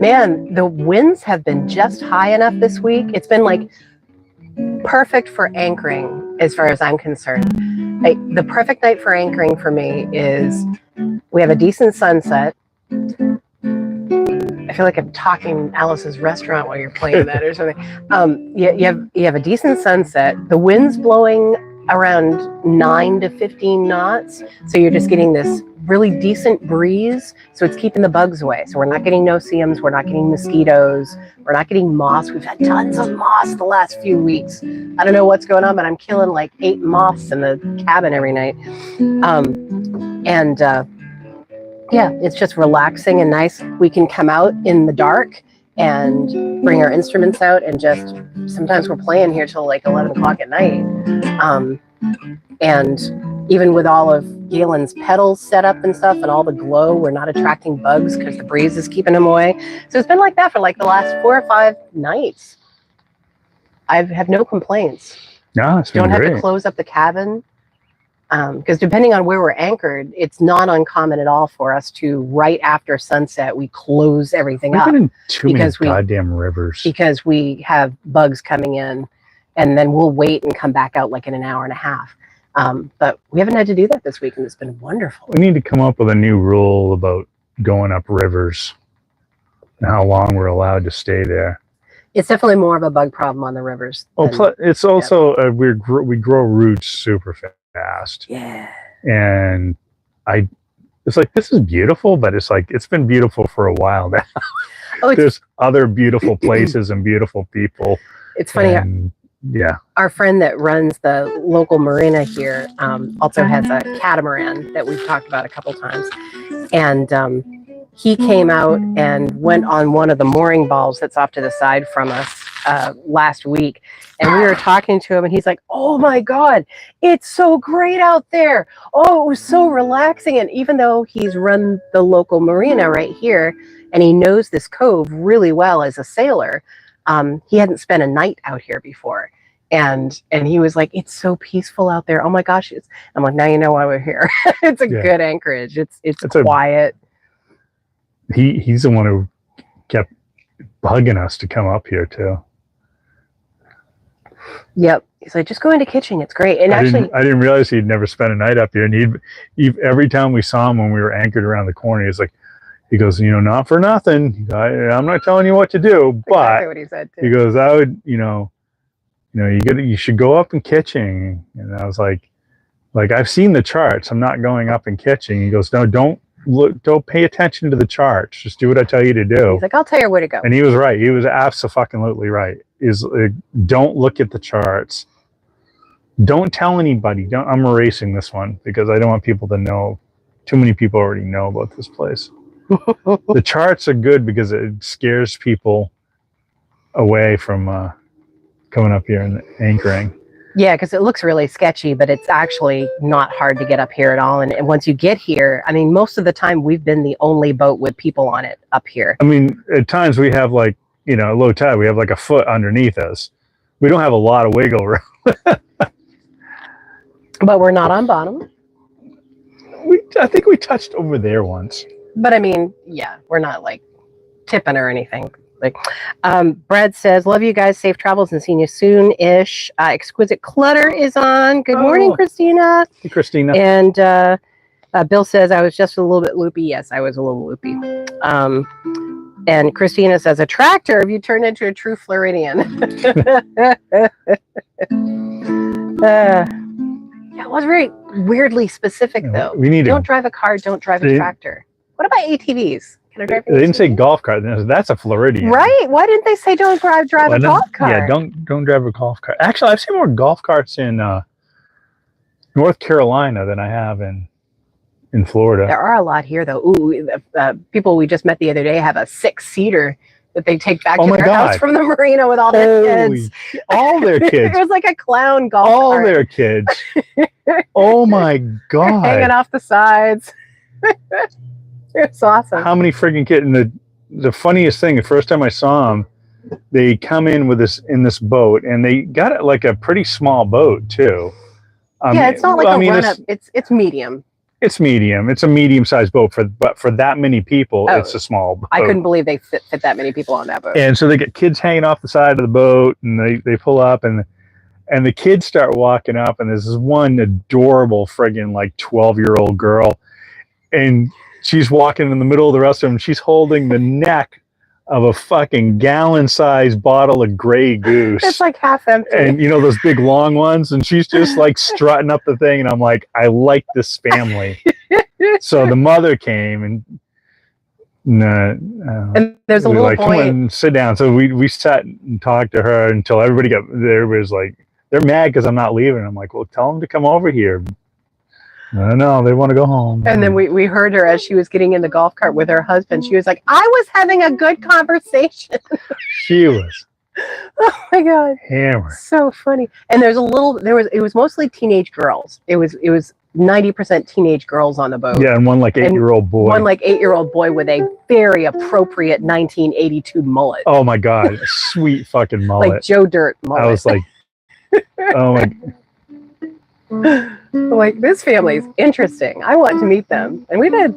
Man, the winds have been just high enough this week. It's been like perfect for anchoring as far as I'm concerned. The perfect night for anchoring for me is we have a decent sunset. I feel like I'm talking Alice's Restaurant while you're playing that or something. You have a decent sunset. The wind's blowing around 9 to 15 knots. So you're just getting this really decent breeze, so it's keeping the bugs away. So we're not getting no-see-ums, we're not getting mosquitoes, we're not getting moths. We've had tons of moths the last few weeks. I don't know what's going on, but I'm killing like 8 moths in the cabin every night. Yeah, it's just relaxing and nice. We can come out in the dark and bring our instruments out, and just sometimes we're playing here till like 11 o'clock at night. And even with all of Galen's pedals set up and stuff and all the glow, we're not attracting bugs because the breeze is keeping them away. So it's been like that for like the last 4 or 5 nights. I have no complaints. No, it's been Don't great. have to close up the cabin. Because depending on where we're anchored, it's not uncommon at all for us to, right after sunset, we close everything up. We've been in too many because goddamn rivers. Because we have bugs coming in, and then we'll wait and come back out like in an hour and a half. But we haven't had to do that this week, and it's been wonderful. We need to come up with a new rule about going up rivers and how long we're allowed to stay there. It's definitely more of a bug problem on the rivers. Well, it's also we grow roots super fast. Yeah. And it's like, this is beautiful, but it's like, it's been beautiful for a while now. Oh, there's other beautiful places and beautiful people. It's funny. And, yeah. Our friend that runs the local marina here also has a catamaran that we've talked about a couple times. And he came out and went on one of the mooring balls that's off to the side from us last week. And we were talking to him, and he's like, oh my God, it's so great out there. Oh, it was so relaxing. And even though he's run the local marina right here, and he knows this cove really well as a sailor, he hadn't spent a night out here before. And he was like, it's so peaceful out there. Oh my gosh. I'm like, now you know why we're here. It's a good anchorage. It's quiet. He's the one who kept bugging us to come up here too. Yep. He's like, just go into Kitching. It's great. And I didn't realize he'd never spent a night up here. And he'd every time we saw him when we were anchored around the corner, he goes, not for nothing. I'm not telling you what to do, but exactly what he said too. He goes, I would, you should go up in Kitching. And I was like, I've seen the charts. I'm not going up in Kitching. He goes, no, don't pay attention to the charts. Just do what I tell you to do. He's like, I'll tell you where to go. And he was right. He was absolutely right. Don't look at the charts. Don't tell anybody. I'm erasing this one because I don't want people to know. Too many people already know about this place. The charts are good because it scares people away from coming up here and anchoring. Yeah, because it looks really sketchy, but it's actually not hard to get up here at all. And once you get here, I mean, most of the time we've been the only boat with people on it up here. I mean, at times we have low tide, we have like a foot underneath us. We don't have a lot of wiggle room. But we're not on bottom. I think we touched over there once. But I mean, yeah, we're not like tipping or anything. Brad says, love you guys, safe travels, and seeing you soon-ish. Exquisite Clutter is on. Good morning, Christina. Hey, Christina. And Bill says, I was just a little bit loopy. Yes, I was a little loopy. And Christina says, a tractor if you turn into a true Floridian. It was very weirdly specific, though. Don't drive a car, don't drive a tractor. What about ATVs? They didn't say golf cart. That's a Floridian. Right? Why didn't they say don't drive a golf cart? Yeah, don't drive a golf cart. Actually, I've seen more golf carts in North Carolina than I have in Florida. There are a lot here, though. Ooh, people we just met the other day have a 6-seater that they take back to their house from the marina with all their kids. All their kids. It was like a clown golf cart. All their kids. Oh my God. Hanging off the sides. It's awesome. How many freaking kids? And the funniest thing, the first time I saw them, they come in this boat, and they got it like a pretty small boat too. Yeah, it's not like a run-up. It's medium. It's medium. It's a medium-sized boat, but for that many people, it's a small boat. I couldn't believe they fit that many people on that boat. And so they get kids hanging off the side of the boat, and they pull up, and the kids start walking up, and there's this one adorable friggin' like 12-year-old girl, and she's walking in the middle of the rest of them. She's holding the neck of a fucking gallon-sized bottle of Grey Goose. It's like half empty. And those big long ones, and she's just like strutting up the thing, and I'm like, I like this family. So the mother came and And there's a we were little like, come boy. on, sit down. So we sat and talked to her until everybody got there. Everybody was like, they're mad because I'm not leaving. I'm like, well, tell them to come over here. No, they want to go home. And then we heard her as she was getting in the golf cart with her husband. She was like, I was having a good conversation. She was Oh my God. hammered. So funny. And it was mostly teenage girls. It was 90% teenage girls on the boat. Yeah, and one like 8-year-old boy. One like 8-year-old boy with a very appropriate 1982 mullet. Oh my God, a sweet fucking mullet. Like Joe Dirt mullet. I was like, oh my. Like, this family's interesting. I want to meet them. And we did.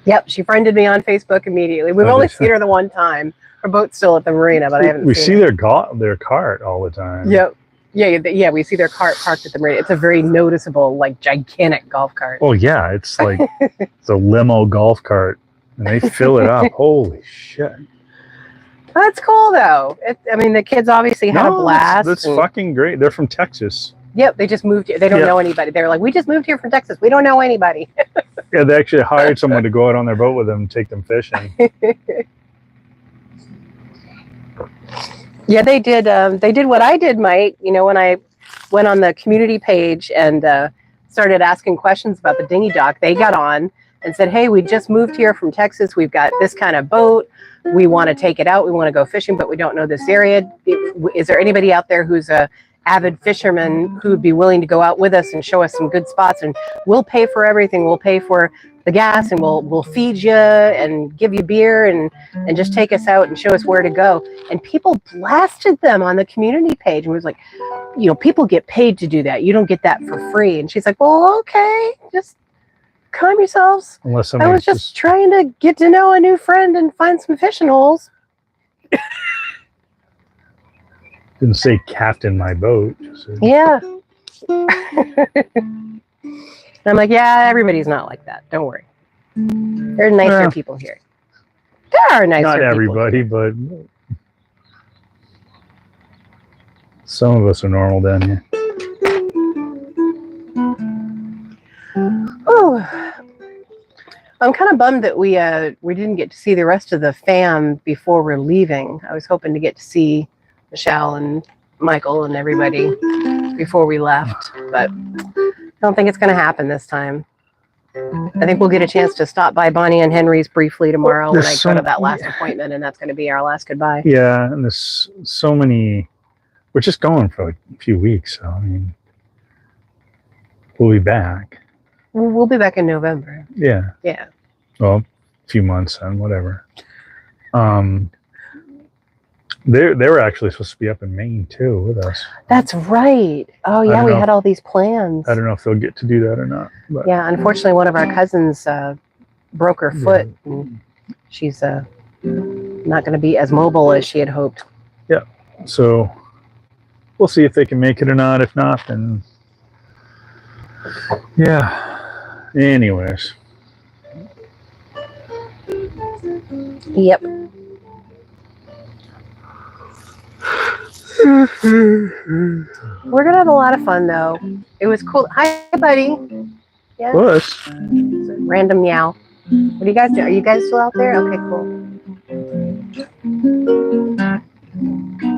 Yep, she friended me on Facebook immediately. We've only seen her the one time. Her boat's still at the marina, but I haven't We seen see her. their cart all the time. Yep. Yeah, we see their cart parked at the marina. It's a very noticeable, like, gigantic golf cart. Oh yeah, it's like it's a limo golf cart, and they fill it up. Holy shit! That's cool, though. I mean, the kids obviously had a blast. That's fucking great. They're from Texas. Yep, they just moved here. They don't know anybody. They're like, we just moved here from Texas. We don't know anybody. Yeah, they actually hired someone to go out on their boat with them and take them fishing. Yeah, they did. They did what I did, Mike. You know, when I went on the community page and started asking questions about the dinghy dock, they got on and said, hey, we just moved here from Texas. We've got this kind of boat. We want to take it out. We want to go fishing, but we don't know this area. Is there anybody out there who's a avid fisherman who would be willing to go out with us and show us some good spots? And we'll pay for everything. We'll pay for the gas, and we'll feed you and give you beer and just take us out and show us where to go. And people blasted them on the community page and was like, you know, people get paid to do that. You don't get that for free. And she's like, well, okay, just calm yourselves. Unless I was just trying to get to know a new friend and find some fishing holes. Didn't say captain my boat. Yeah. I'm like, yeah, everybody's not like that. Don't worry. There are nicer people here. There are nicer people. Not everybody, but some of us are normal down here. Oh, I'm kind of bummed that we didn't get to see the rest of the fam before we're leaving. I was hoping to get to see Michelle and Michael and everybody before we left, but I don't think it's going to happen this time. I think we'll get a chance to stop by Bonnie and Henry's briefly tomorrow when I go to that last appointment, and that's going to be our last goodbye. Yeah, and there's so many. We're just going for a few weeks, so I mean, we'll be back. We'll be back in November. Yeah. Yeah. Well, a few months and whatever. They were actually supposed to be up in Maine too with us. That's right. Oh yeah, we had all these plans. I don't know if they'll get to do that or not. But. Yeah, unfortunately, one of our cousins broke her foot, and she's not going to be as mobile as she had hoped. Yeah. So we'll see if they can make it or not. If not, then yeah. Anyways. Yep. We're gonna have a lot of fun though. It was cool. Hi, buddy. Yeah. Puss. Random meow. What are you guys doing? Are you guys still out there? Okay, cool.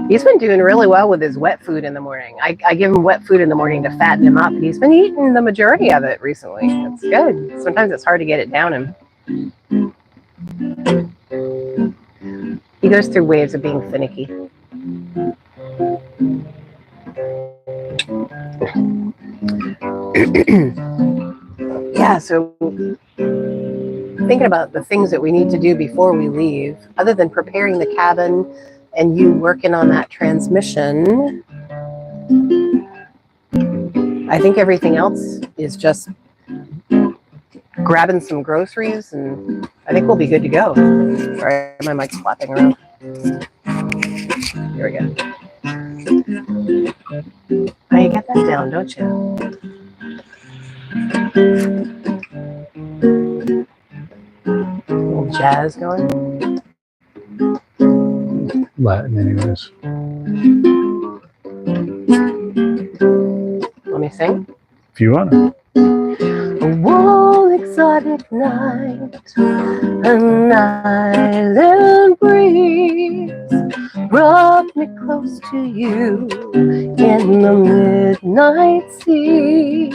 He's been doing really well with his wet food in the morning. I give him wet food in the morning to fatten him up, and he's been eating the majority of it recently. It's good. Sometimes it's hard to get it down him. He goes through waves of being finicky. Yeah, so thinking about the things that we need to do before we leave, other than preparing the cabin and you working on that transmission, I think everything else is just grabbing some groceries, and I think we'll be good to go. Sorry, my mic's flapping around. Here we go. Oh, you got that down, don't you? A little jazz going. Latin, anyways. Let me sing. If you want to. A warm, exotic night, an island breeze brought me close to you in the midnight sea.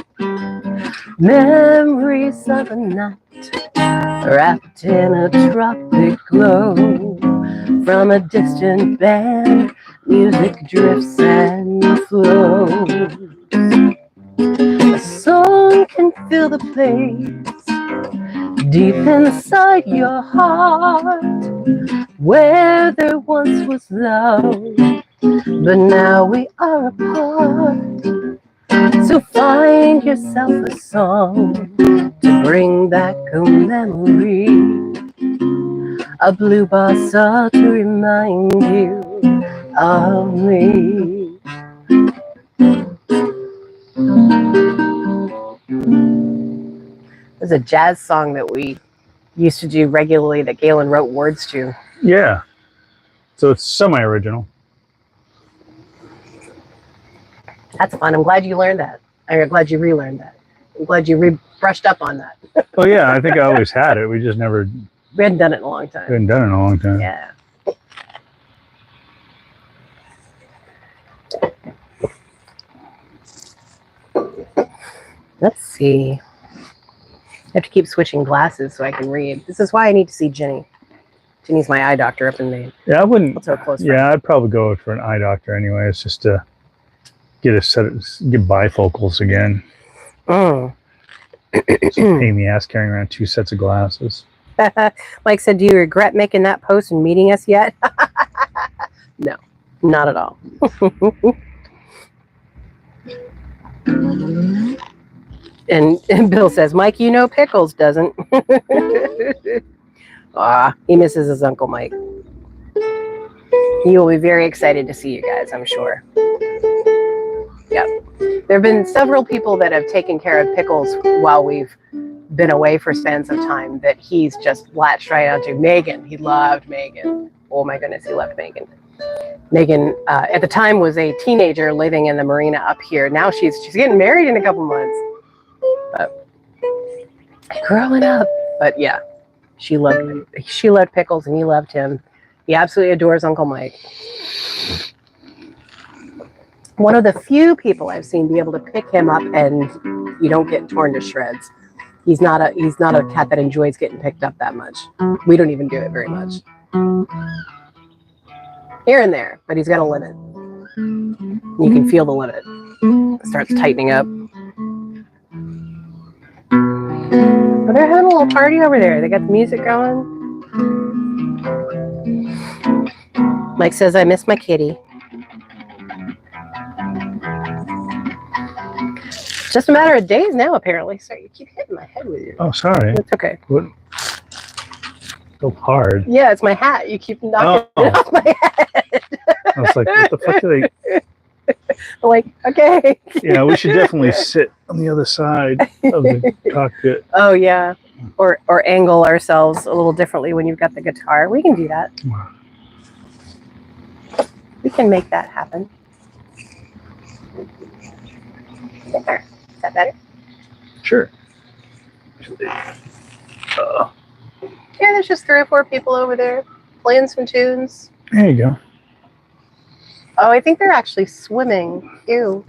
Memories of a night wrapped in a tropic glow. From a distant band, music drifts and flows. A song can fill the place deep inside your heart, where there once was love, but now we are apart. So find yourself a song to bring back a memory, a blue bossa to remind you of me. There's a jazz song that we used to do regularly that Galen wrote words to. Yeah. So it's semi-original. That's fun. I'm glad you learned that. I'm glad you relearned that. I'm glad you brushed up on that. Oh yeah, I think I always had it. We just never We hadn't done it in a long time. hadn't done it in a long time. Yeah. Let's see. I have to keep switching glasses so I can read. This is why I need to see Jenny. Jenny's my eye doctor up in Maine. Yeah, I wouldn't. Also a close friend. Yeah, I'd probably go for an eye doctor anyway. It's just to get bifocals again. Mm. It's a pain in the ass carrying around 2 sets of glasses. Mike said, do you regret making that post and meeting us yet? No, not at all. And Bill says, Mike, you know Pickles doesn't. He misses his Uncle Mike. He will be very excited to see you guys, I'm sure. Yep. There have been several people that have taken care of Pickles while we've been away for spans of time that he's just latched right onto. Megan, he loved Megan. Oh my goodness, he loved Megan. Megan, at the time, was a teenager living in the marina up here. Now she's getting married in a couple months. But growing up, but yeah, she loved Pickles and he loved him. He absolutely adores Uncle Mike. One of the few people I've seen be able to pick him up and you don't get torn to shreds. He's not a cat that enjoys getting picked up that much. We don't even do it very much. Here and there, but he's got a limit. You can feel the limit. It starts tightening up. But they're having a little party over there. They got the music going. Mike says, I miss my kitty. It's just a matter of days now, apparently. Sorry, you keep hitting my head with your... Oh, sorry. It's okay. What? So hard. Yeah, it's my hat. You keep knocking it off my head. I was like, what the fuck do they... I'm like, okay. Yeah, we should definitely sit on the other side of the cockpit. Oh, yeah. Or angle ourselves a little differently when you've got the guitar. We can do that. We can make that happen. There. Is that better? Sure. Yeah, there's just 3 or 4 people over there playing some tunes. There you go. Oh, I think they're actually swimming. Ew.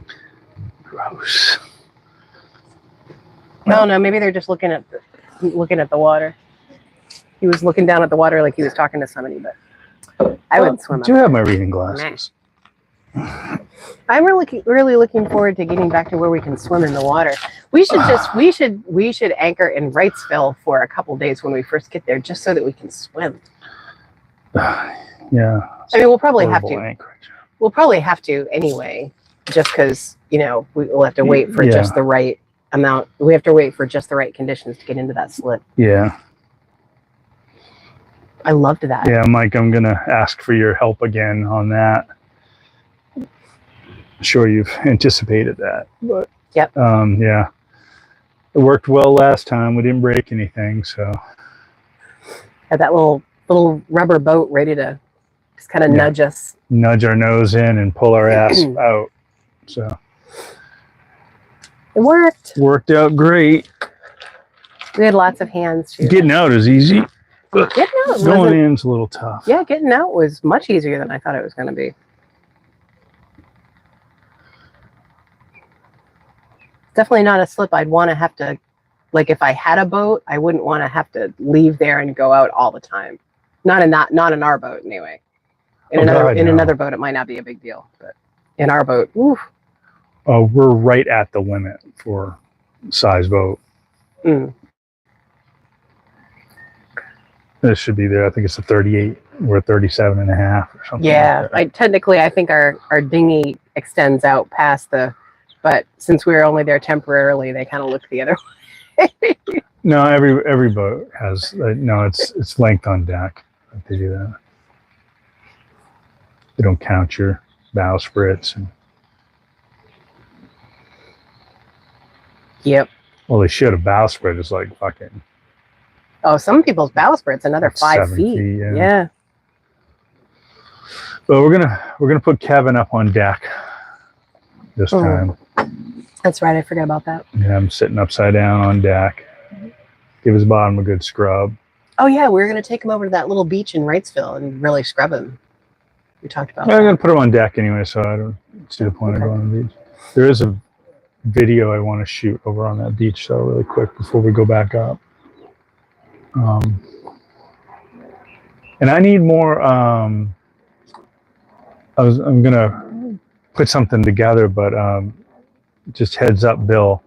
Gross. No, maybe they're just looking at the water. He was looking down at the water like he was talking to somebody, but I would swim. I do have my reading glasses. I'm really looking forward to getting back to where we can swim in the water. We should anchor in Wrightsville for a couple days when we first get there, just so that we can swim. Yeah. I mean, we'll probably have to. Anchorage. We'll probably have to anyway, just because, we'll have to wait for just the right amount. We have to wait for just the right conditions to get into that slip. Yeah. I loved that. Yeah, Mike, I'm going to ask for your help again on that. I'm sure you've anticipated that. But, yep. Yeah. It worked well last time. We didn't break anything, so. Had that little rubber boat ready to just kind of nudge us. Nudge our nose in and pull our ass out. So It worked. Worked out great. We had lots of hands too. Getting out is easy. But Getting out going in's a little tough. Yeah, getting out was much easier than I thought it was going to be. Definitely not a slip I'd want to have to, like if I had a boat, I wouldn't want to have to leave there and go out all the time. Not in our boat anyway. In another boat, it might not be a big deal, but in our boat, oof. Oh, we're right at the limit for size boat. Mm. This should be there. I think it's a 38. We're 37 and a half or something. Yeah, like technically, I think our dinghy extends out past but since we were only there temporarily, they kind of look the other way. No, every boat has no. It's length on deck. They do that. They don't count your bowsprits. Yep. Well, they should. A bowsprit is like fucking. Oh, some people's bowsprit's another 5 feet. Yeah. But we're gonna put Kevin up on deck this time. That's right. I forgot about that. Yeah, I'm sitting upside down on deck. Give his bottom a good scrub. Oh yeah, we were gonna take him over to that little beach in Wrightsville and really scrub him. We talked about. I'm gonna put him on deck anyway, so I don't see the point of going on the beach. There is a video I want to shoot over on that beach, though, really quick before we go back up. And I need more. I'm gonna put something together, but just heads up, Bill.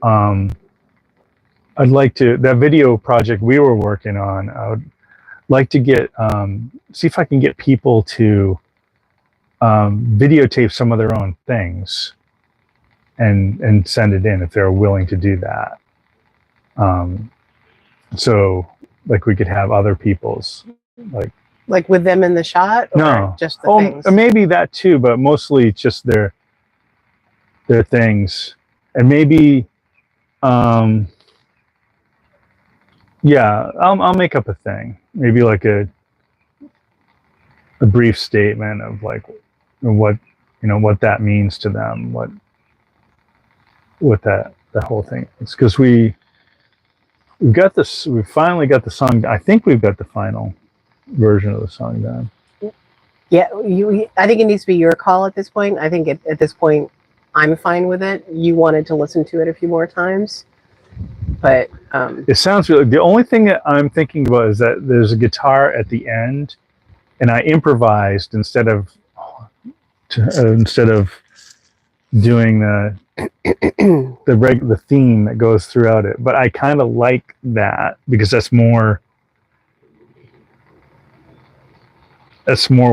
I'd like to, that video project we were working on, I would like to get, see if I can get people to videotape some of their own things and send it in if they're willing to do that. So like we could have other people's, like with them in the shot, or no, just the things? Maybe that too, but mostly just their things, and maybe yeah, I'll make up a thing, maybe like a brief statement of like what what that means to them, what that whole thing is, because we finally got the song. I think we've got the final version of the song done. Yeah, I think it needs to be your call at this point. I think at this point, I'm fine with it. You wanted to listen to it a few more times, but it sounds really. The only thing that I'm thinking about is that there's a guitar at the end, and I improvised instead of doing the theme that goes throughout it. But I kind of like that because that's more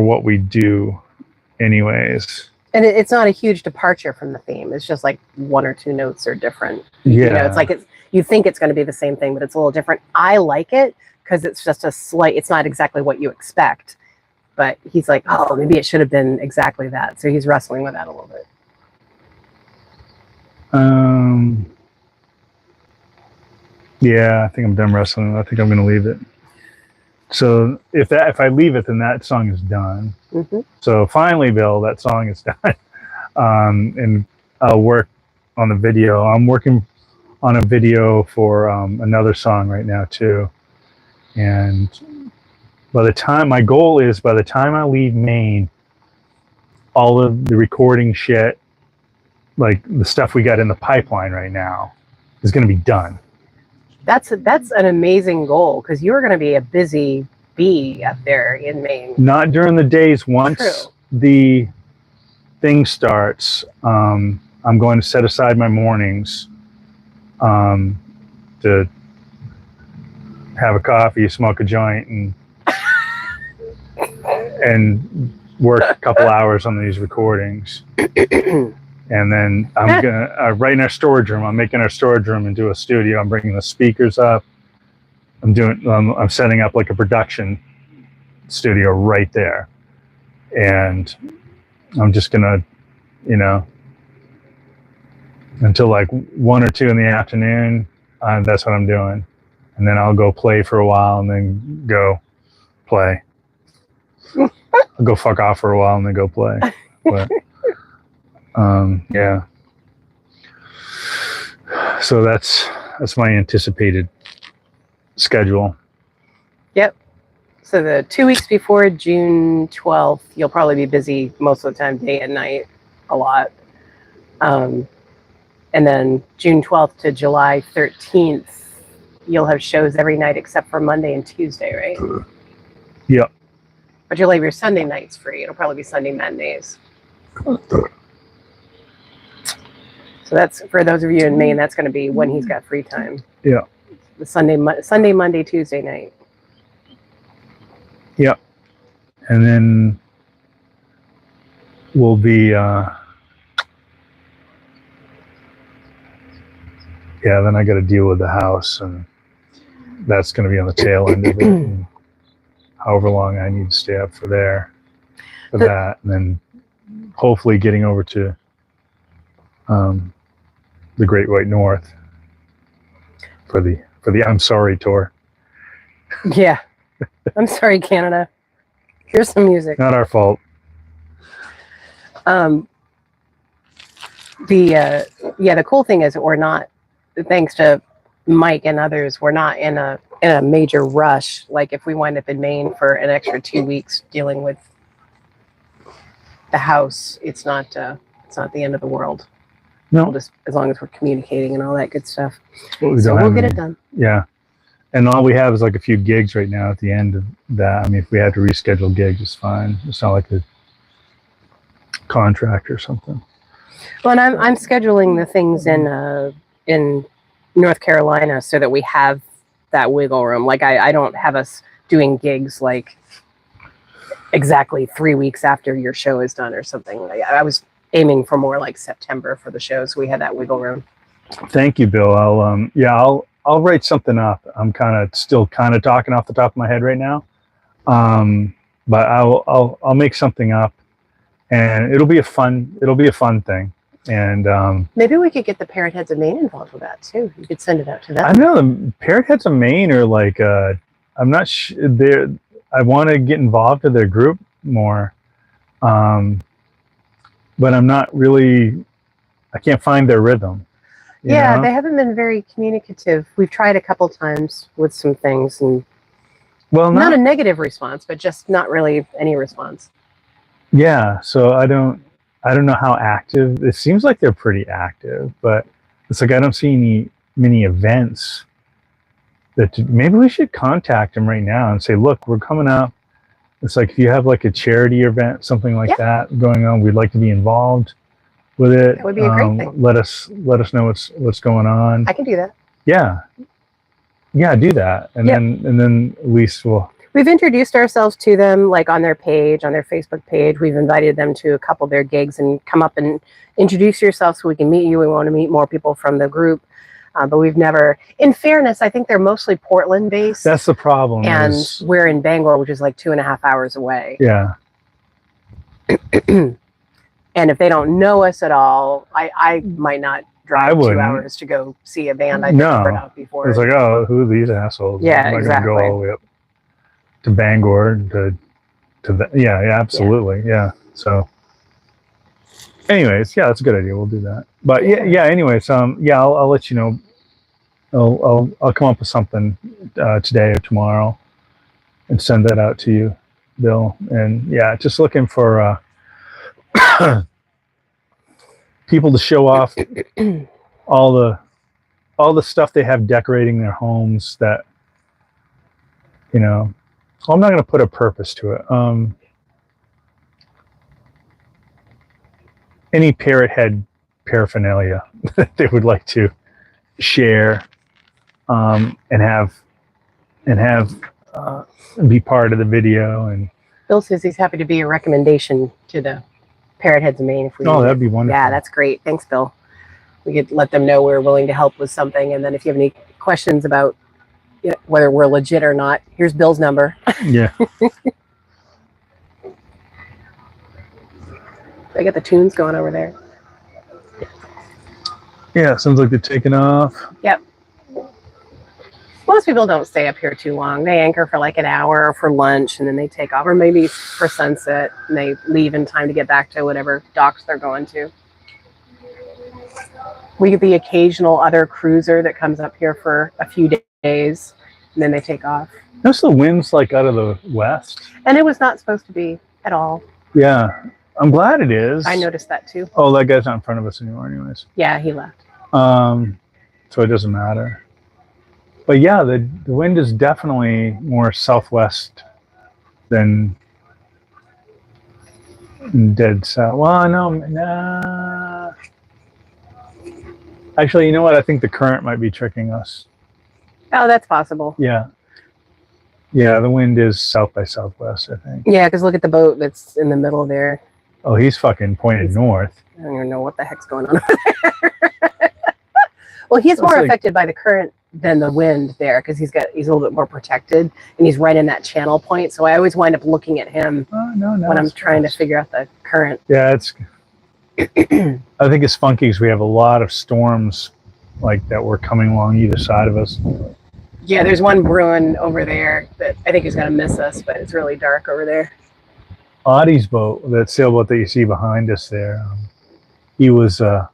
what we do anyways. And it's not a huge departure from the theme. It's just like one or two notes are different. Yeah. It's like you think it's going to be the same thing, but it's a little different. I like it because it's just it's not exactly what you expect. But he's like, oh, maybe it should have been exactly that. So he's wrestling with that a little bit. Yeah, I think I'm done wrestling. I think I'm going to leave it. So if I leave it, then that song is done. Mm-hmm. So finally, Bill, that song is done. And I'll work on the video. I'm working on a video for another song right now too. And my goal is by the time I leave Maine, all of the recording shit, like the stuff we got in the pipeline right now, is going to be done. That's an amazing goal, because you're going to be a busy bee up there in Maine. Not during the days. Once True. the thing starts, I'm going to set aside my mornings to have a coffee, smoke a joint, and work a couple hours on these recordings. And then I'm gonna right in our storage room. I'm making our storage room into a studio. I'm bringing the speakers up. I'm setting up like a production studio right there, and I'm just gonna, until like 1 or 2 in the afternoon. That's what I'm doing, and then I'll go play for a while, and then go play. I'll go fuck off for a while and then go play. But yeah. So that's my anticipated schedule. Yep. So the 2 weeks before June 12th, you'll probably be busy most of the time, day and night, a lot. And then June 12th to July 13th, you'll have shows every night except for Monday and Tuesday, right? Yep. But you'll have your Sunday nights free. It'll probably be Sunday matinees. So that's, for those of you in Maine, that's going to be when he's got free time. Yeah. The Sunday, Monday, Tuesday night. Yep. And then we'll be, then I got to deal with the house, and that's going to be on the tail end of it. And however long I need to stay up for that. And then hopefully getting over to the Great White North for the I'm Sorry tour. Yeah. I'm sorry, Canada. Here's some music. Not our fault. The cool thing is that we're not, thanks to Mike and others, we're not in a major rush. Like if we wind up in Maine for an extra 2 weeks dealing with the house, it's not the end of the world. No. We'll just, as long as we're communicating and all that good stuff. Well, So we'll get it done. Yeah. And all we have is like a few gigs right now at the end of that. I mean, if we had to reschedule gigs, it's fine. It's not like a contract or something. Well, and I'm scheduling the things in North Carolina so that we have that wiggle room. Like I don't have us doing gigs like exactly 3 weeks after your show is done or something. I was aiming for more like September for the show, so we had that wiggle room. Thank you, Bill. I'll write something up. I'm still talking off the top of my head right now. But I'll make something up, and it'll be a fun thing. And maybe we could get the Parrot Heads of Maine involved with that too. You could send it out to them. I don't know, the Parrot Heads of Maine are like I'm not sure I want to get involved with their group more. But I'm not really, I can't find their rhythm. Yeah, they haven't been very communicative. We've tried a couple times with some things, and not a negative response, but just not really any response. Yeah, so I don't know how active. It seems like they're pretty active, but it's like I don't see many events. Maybe we should contact them right now and say, look, we're coming up. It's like if you have like a charity event, something like that going on, we'd like to be involved with it. That would be a great thing. Let us know what's going on. I can do that. Yeah, do that, and then at least we've introduced ourselves to them, like on their page, on their Facebook page. We've invited them to a couple of their gigs and come up and introduce yourself so we can meet you. We want to meet more people from the group. But we've never, in fairness, I think they're mostly Portland based. That's the problem. And we're in Bangor, which is like 2.5 hours away. Yeah. And if they don't know us at all, I might not drive 2 hours to go see a band I've never heard of before. It's like, oh, who are these assholes? Yeah, I'm not exactly. going to go all the way up to Bangor absolutely. Yeah. So anyways, that's a good idea. We'll do that. But anyways, I'll let you know. I'll come up with something today or tomorrow and send that out to you, Bill. And just looking for people to show off all the stuff they have decorating their homes that, I'm not going to put a purpose to it. Any Parrot Head paraphernalia that they would like to share and be part of the video. And Bill says he's happy to be a recommendation to the Parrot Heads of Maine if we that'd be wonderful. Yeah, that's great. Thanks, Bill. We could let them know we're willing to help with something, and then if you have any questions about whether we're legit or not, here's Bill's number. Yeah. They got the tunes going over there. Yeah, sounds like they're taking off. Yep. Most people don't stay up here too long. They anchor for like an hour for lunch, and then they take off, or maybe for sunset, and they leave in time to get back to whatever docks they're going to. We get the occasional other cruiser that comes up here for a few days, and then they take off. Notice the wind's like out of the west. And it was not supposed to be at all. Yeah, I'm glad it is. I noticed that too. Oh, that guy's not in front of us anymore anyways. Yeah, he left. So it doesn't matter. But yeah, the wind is definitely more southwest than dead south. Well, no, nah. Actually, you know what? I think the current might be tricking us. Oh, that's possible. Yeah. Yeah, the wind is south by southwest, I think. Yeah, because look at the boat that's in the middle there. Oh, he's fucking pointed north. I don't even know what the heck's going on over there. Well, he's more affected by the current than the wind there because he's a little bit more protected and he's right in that channel point. So I always wind up looking at him when I'm trying to figure out the current. Yeah, it's. I think it's funky because we have a lot of storms like that were coming along either side of us. Yeah, there's one brewing over there that I think is going to miss us, but it's really dark over there. Audie's boat, that sailboat that you see behind us there, he was kind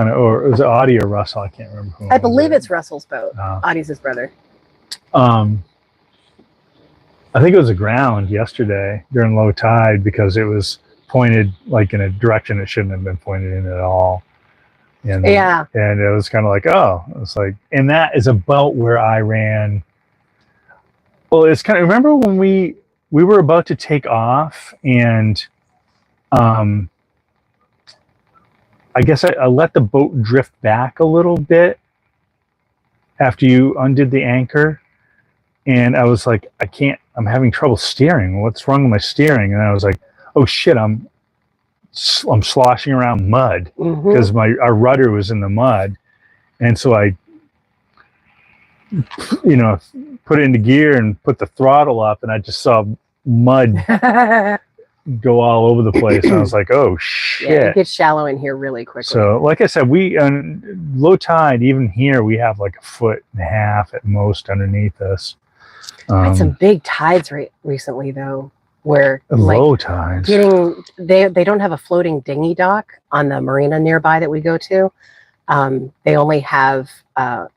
of, or it was Audie or Russell, I can't remember who. I believe it's Russell's boat. Audie's his brother. I think it was aground yesterday during low tide because it was pointed like in a direction it shouldn't have been pointed in at all. And, yeah. And it was kind of like, oh, it's like, and that is about where I ran. Well, it's kind of, remember when we were about to take off and I guess I let the boat drift back a little bit after you undid the anchor. And I was like, I'm having trouble steering. What's wrong with my steering? And I was like, oh shit, I'm sloshing around mud because our rudder was in the mud. And so I, put it into gear and put the throttle up and I just saw mud go all over the place. And I was like, oh shit. Yeah, it gets shallow in here really quickly. So like I said, on low tide, even here, we have like 1.5 foot at most underneath us. Had some big tides recently though, where low tides they don't have a floating dinghy dock on the marina nearby that we go to. They only have a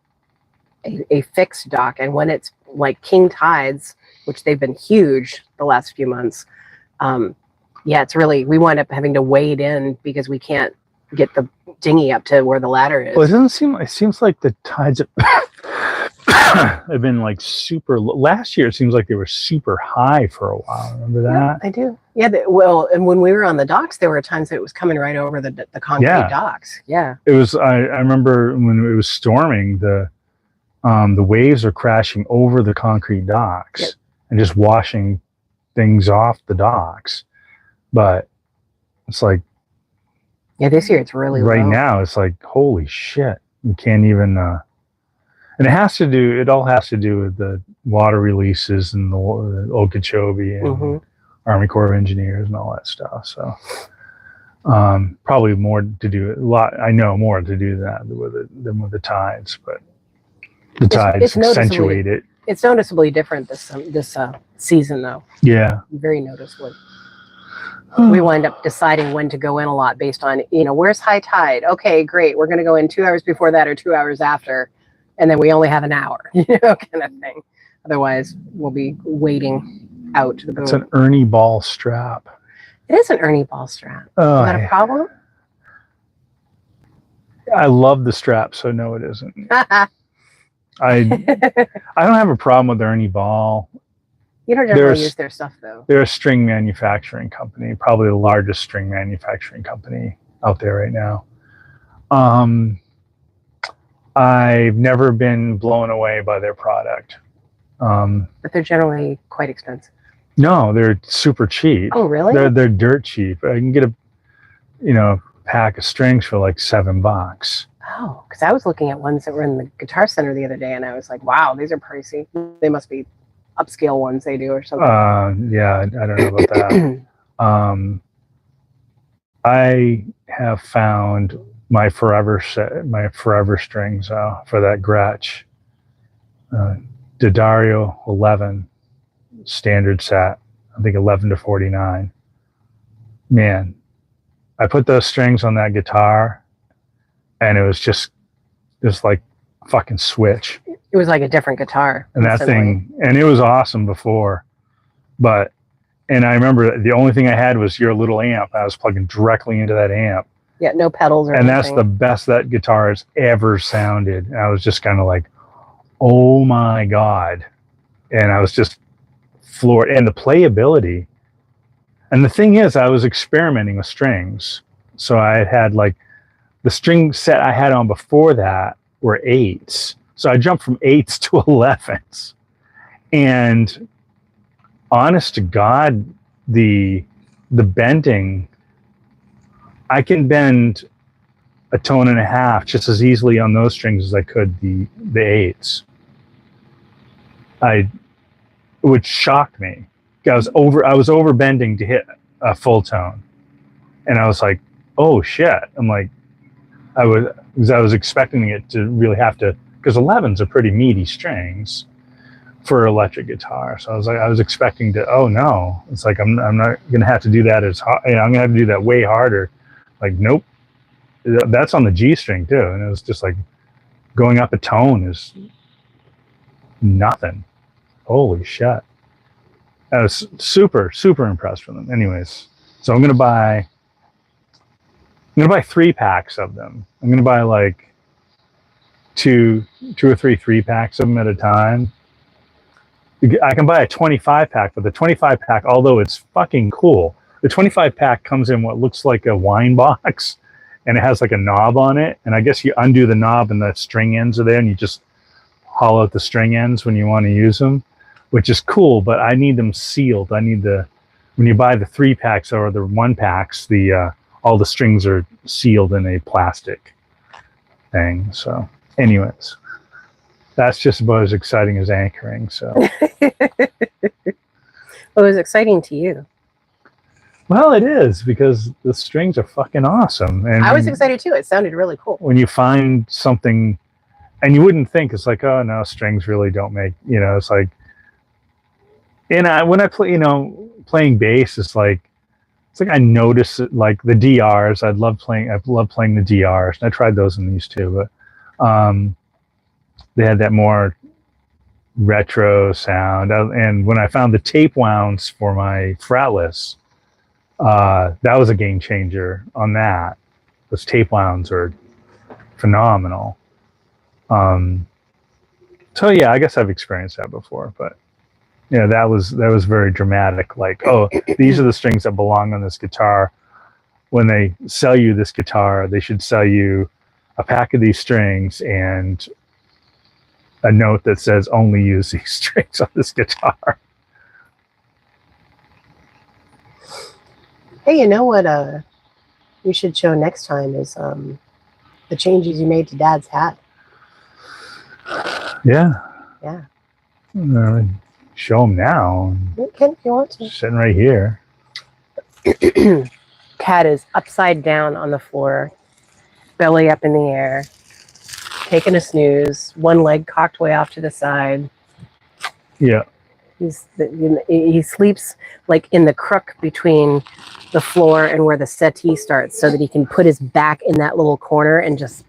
fixed dock, and when it's like king tides, which they've been huge the last few months, it's really, we wind up having to wade in because we can't get the dinghy up to where the ladder is. Well, it seems like the tides have been like super low. Last year it seems like they were super high for a while. Remember that? Yeah, I do. Yeah, well, and when we were on the docks, there were times that it was coming right over the concrete docks. Yeah. It was. I remember when it was storming, the waves are crashing over the concrete docks and just washing things off the docks. But it's like, yeah, this year it's really right low. Now it's like, holy shit, we can't even. And it all has to do with the water releases and the Okeechobee and Army Corps of Engineers and all that stuff. So probably more to do more to do that than with the tides, but the tides accentuate it. It's noticeably different this season though. Yeah. Very noticeably. We wind up deciding when to go in a lot based on, where's high tide? Okay, great. We're going to go in 2 hours before that or 2 hours after. And then we only have an hour, kind of thing. Otherwise, we'll be waiting out to the boat. It's an Ernie ball strap. It is an Ernie ball strap. Is that a problem? I love the strap, so no, it isn't. I don't have a problem with Ernie ball. You don't generally use their stuff, though. They're a string manufacturing company, probably the largest string manufacturing company out there right now. I've never been blown away by their product. But they're generally quite expensive. No, they're super cheap. Oh, really? They're dirt cheap. I can get a pack of strings for like $7. Oh, because I was looking at ones that were in the Guitar Center the other day, and I was like, wow, these are pricey. They must be upscale ones they do or something. Yeah, I don't know about that. I have found my forever strings for that Gretsch. D'Addario 11 standard set, I think 11 to 49. Man, I put those strings on that guitar, and it was like a fucking switch. It was like a different guitar. And that thing, and it was awesome before, and I remember the only thing I had was your little amp. I was plugging directly into that amp. Yeah, no pedals or anything. anything. That's the best that guitar has ever sounded. And I was just kind of like, oh my God. And I was just floored. And the playability. And the thing is, I was experimenting with strings. So I had like the string set I had on before that were 8s. So I jumped from 8s to 11s. And honest to God, the bending, I can bend a tone and a half just as easily on those strings as I could the 8s. Which shocked me. I was over bending to hit a full tone, and I was like, "Oh shit!" I'm like, I was expecting it to really have to, because 11s are pretty meaty strings for electric guitar. So I was expecting to. Oh no! It's like I'm not gonna have to do that as hard. I'm gonna have to do that way harder. Like nope, that's on the G string too, and it was just like going up a tone is nothing. Holy shit! I was super, super impressed with them. Anyways, so I'm gonna buy 3 packs of them. I'm gonna buy like two or three 3-packs of them at a time. I can buy a 25 pack, but the 25 pack, although it's fucking cool, the 25 pack comes in what looks like a wine box, and it has like a knob on it. And I guess you undo the knob and the string ends are there, and you just hollow out the string ends when you want to use them, which is cool, but I need them sealed. When you buy the 3 packs or the 1 packs, all the strings are sealed in a plastic thing. So anyways, that's just about as exciting as anchoring. So It was exciting to you. Well, it is, because the strings are fucking awesome. And I was excited too. It sounded really cool. When you find something, and you wouldn't think, it's like, oh no, strings really don't make, it's like, and when I play, playing bass, it's like I notice it, like the DRs. I love playing the DRs, and I tried those in these too, but they had that more retro sound. And when I found the tape wounds for my fretless, that was a game changer on that. Those tape wounds are phenomenal. So yeah, I guess I've experienced that before, but that was very dramatic. Like, oh, these are the strings that belong on this guitar. When they sell you this guitar, they should sell you a pack of these strings and a note that says only use these strings on this guitar. Hey, you know what we should show next time is the changes you made to Dad's hat. Yeah. Yeah. Show them now. You can if you want to. Sitting right here. Cat is upside down on the floor, belly up in the air, taking a snooze, one leg cocked way off to the side. Yeah. He sleeps like in the crook between the floor and where the settee starts, so that he can put his back in that little corner and just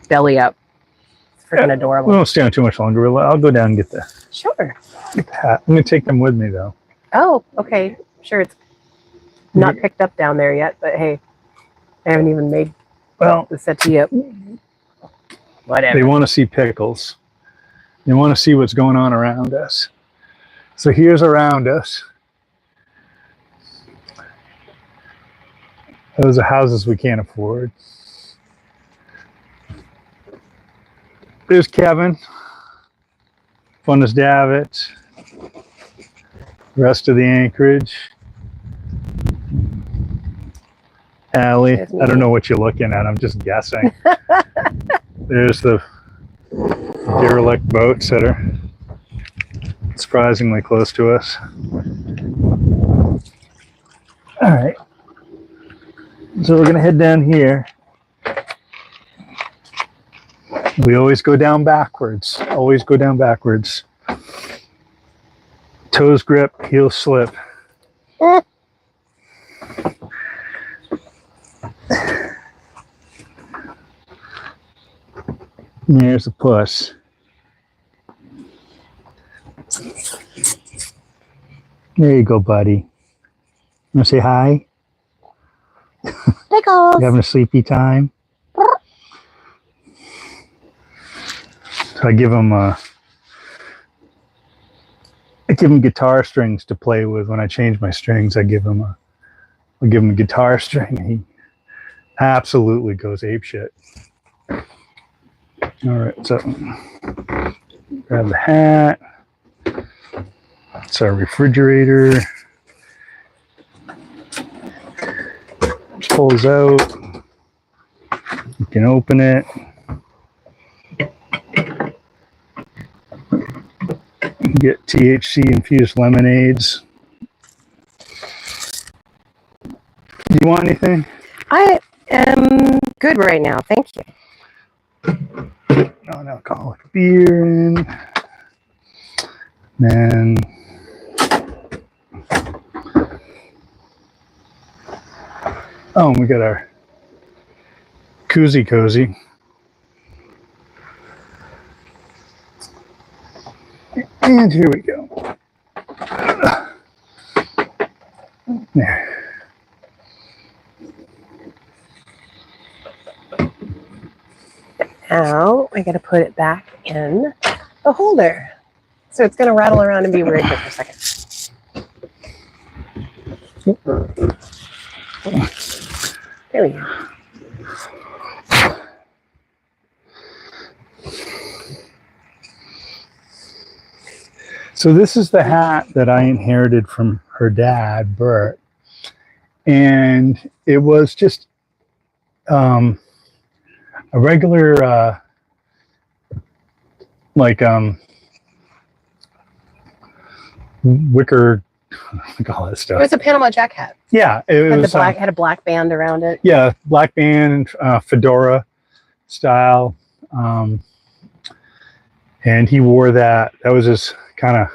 belly up. It's freaking adorable. We won't stay on too much longer. I'll go down and get the hat. I'm going to take them with me, though. Oh, okay. Sure, it's not picked up down there yet, but hey, I haven't even made the settee up. Whatever. They want to see pickles. They want to see what's going on around us. So here's around us. Those are houses we can't afford. There's Kevin. Funnest Davit. Rest of the Anchorage. Allie. I don't know what you're looking at. I'm just guessing. There's the derelict boats that are surprisingly close to us. All right. So we're going to head down here. We always go down backwards. Always go down backwards. Toes grip, heels slip. There's a puss. There you go, buddy. Want to say hi? Pickles. You having a sleepy time? So I give him guitar strings to play with. When I change my strings, I give him a guitar string. He absolutely goes apeshit. All right, so grab the hat. It's our refrigerator. Pulls out. You can open it. Get THC infused lemonades. Do you want anything? I am good right now. Thank you. Non-alcoholic beer in. Then we got our koozie cozy. And here we go. There. Now I got to put it back in the holder. So it's going to rattle around and be weird here for a second. There we go. So this is the hat that I inherited from her dad, Bert. And it was just a regular, wicker, all that It stuff. was a Panama Jack hat. Yeah, it was Had a black band around it. Yeah, black band, fedora style. And he wore that. That was his kind of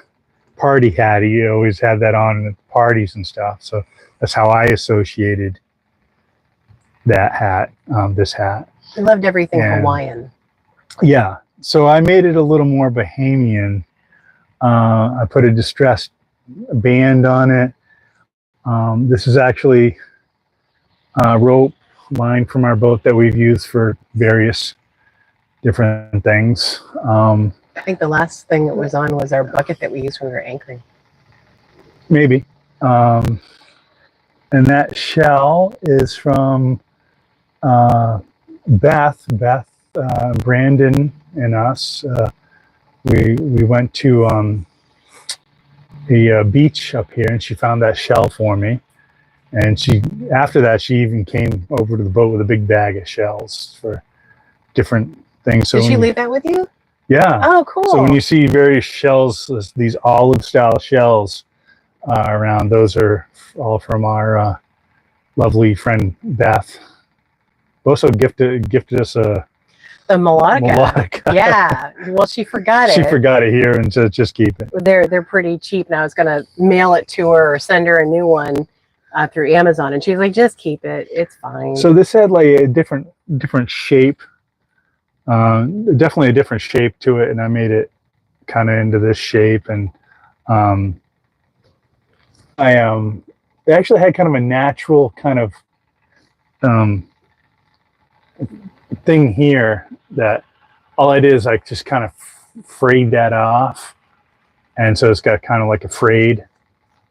party hat. He always had that on at parties and stuff. So that's how I associated that hat, this hat. I loved everything And Hawaiian. yeah, so I made it a little more bohemian. I put a distressed band on it. This is actually a rope line from our boat that we've used for various different things. I think the last thing that was on was our bucket that we used when we were anchoring. Maybe. And that shell is from Beth, Brandon, and us. We went to the beach up here, and she found that shell for me. And after that, she even came over to the boat with a big bag of shells for different things. So Did she leave that with you? Yeah. Oh, cool. So when you see various shells, these olive-style shells around, those are all from our lovely friend Beth. Also gifted us a melodica. Yeah. Well, she forgot it. She forgot it here, and just keep it. They're pretty cheap now. I was gonna mail it to her or send her a new one through Amazon, and she's like, "Just keep it. It's fine." So this had like a different shape. Definitely a different shape to it, and I made it kind of into this shape. And it actually had kind of a natural kind of thing here that all I did is I just kind of frayed that off, and so it's got kind of like a frayed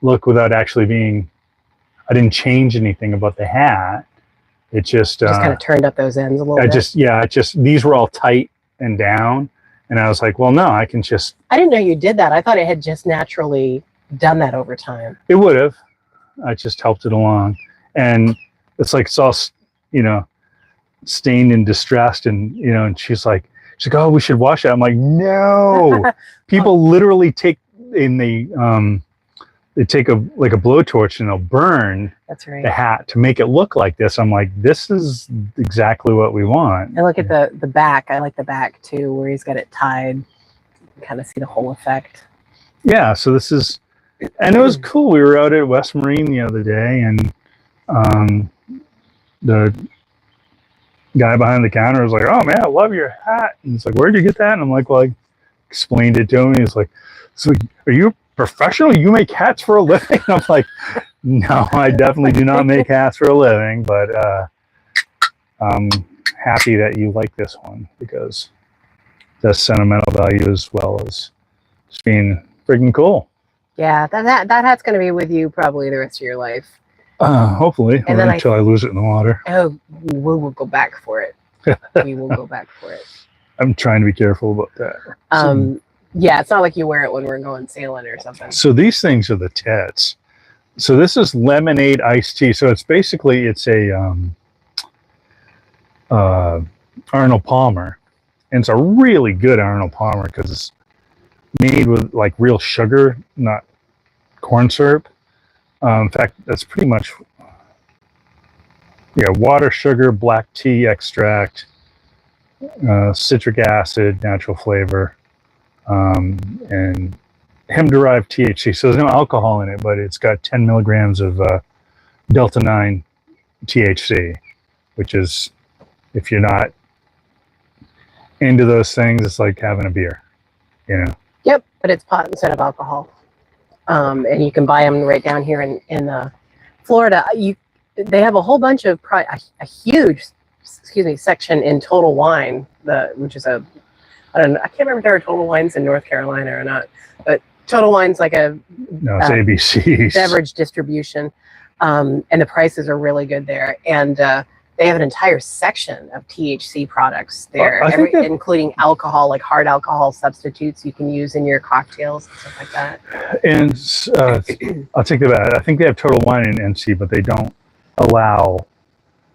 look without actually being. I didn't change anything about the hat. It just kind of turned up those ends a little bit. These were all tight and down, and I was like, well, no, I can just. I didn't know you did that. I thought it had just naturally done that over time. It would have. I just helped it along, and it's like it's all, stained and distressed, and and she's like, oh, we should wash it. I'm like, no. People literally take they take a blowtorch and they'll burn That's right. the hat to make it look like this. I'm like, this is exactly what we want. And look at the back. I like the back too, where he's got it tied. You can kind of see the whole effect. Yeah, so this is, and it was cool. We were out at West Marine the other day, and guy behind the counter was like, "Oh man, I love your hat." And he's like, "Where'd you get that?" And I'm like, "Well, I explained it to him." He's like, "So are you a professional? You make hats for a living?" I'm like, "No, I definitely do not make hats for a living, but I'm happy that you like this one because that's sentimental value as well as just being freaking cool." Yeah, that hat's going to be with you probably the rest of your life. Hopefully, And then until I lose it in the water. Oh, we will go back for it. We will go back for it. I'm trying to be careful about that. Yeah, it's not like you wear it when we're going sailing or something. So these things are the tits. So this is lemonade iced tea. So it's basically a Arnold Palmer, and it's a really good Arnold Palmer because it's made with like real sugar, not corn syrup. In fact, that's pretty much water, sugar, black tea extract, citric acid, natural flavor, and hemp-derived THC. So there's no alcohol in it, but it's got 10 milligrams of Delta 9 THC, which is, if you're not into those things, it's like having a beer, Yep, but it's pot instead of alcohol. And you can buy them right down here in Florida. They have a whole bunch of a huge, section in Total Wine, which is I don't know. I can't remember if there are Total Wines in North Carolina or not, but Total Wine's like it's ABC's beverage distribution, and the prices are really good there. And they have an entire section of THC products there, including alcohol, like hard alcohol substitutes you can use in your cocktails and stuff like that. And I'll take that back. I think they have Total Wine in NC, but they don't allow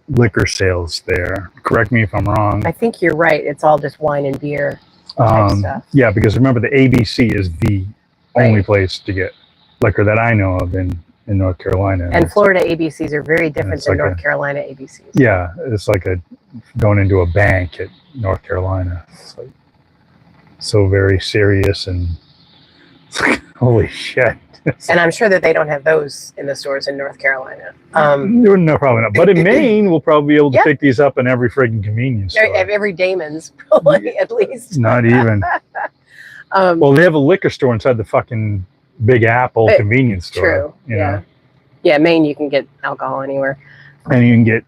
liquor sales there. Correct me if I'm wrong. I think you're right. It's all just wine and beer type stuff. Yeah, because remember the ABC is the only place to get liquor that I know of in North Carolina. And Florida ABCs are very different than North Carolina ABCs. Yeah, it's like going into a bank at North Carolina. It's like so very serious and it's like, holy shit. And I'm sure that they don't have those in the stores in North Carolina. No problem. But in Maine, we'll probably be able to pick these up in every friggin' convenience store. Every Damon's, probably, at least. Not even. Well, they have a liquor store inside the fucking Big Apple convenience store. True. Yeah. Yeah, Maine, you can get alcohol anywhere. And you can get,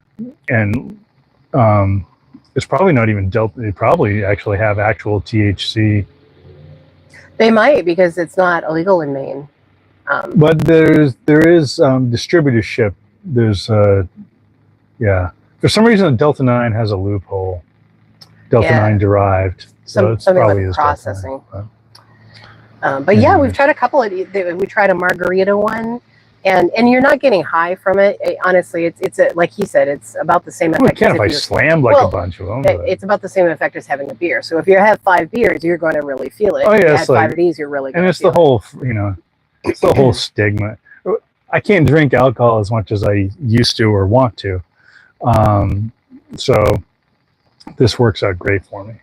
it's probably not even Delta. They probably actually have actual THC. They might, because it's not illegal in Maine. But there is distributorship. There's for some reason Delta 9 has a loophole. Delta 9 derived. So it's something probably with processing. But yeah, we've tried a couple of. We tried a margarita one, and you're not getting high from it. Honestly, it's like he said, it's about the same effect. If I slammed like a bunch of them. It's about the same effect as having a beer. So if you have 5 beers, you're going to really feel it. Oh yeah, if you had 5 of these, you're really. And it's the whole, it's the whole stigma. I can't drink alcohol as much as I used to or want to, so this works out great for me.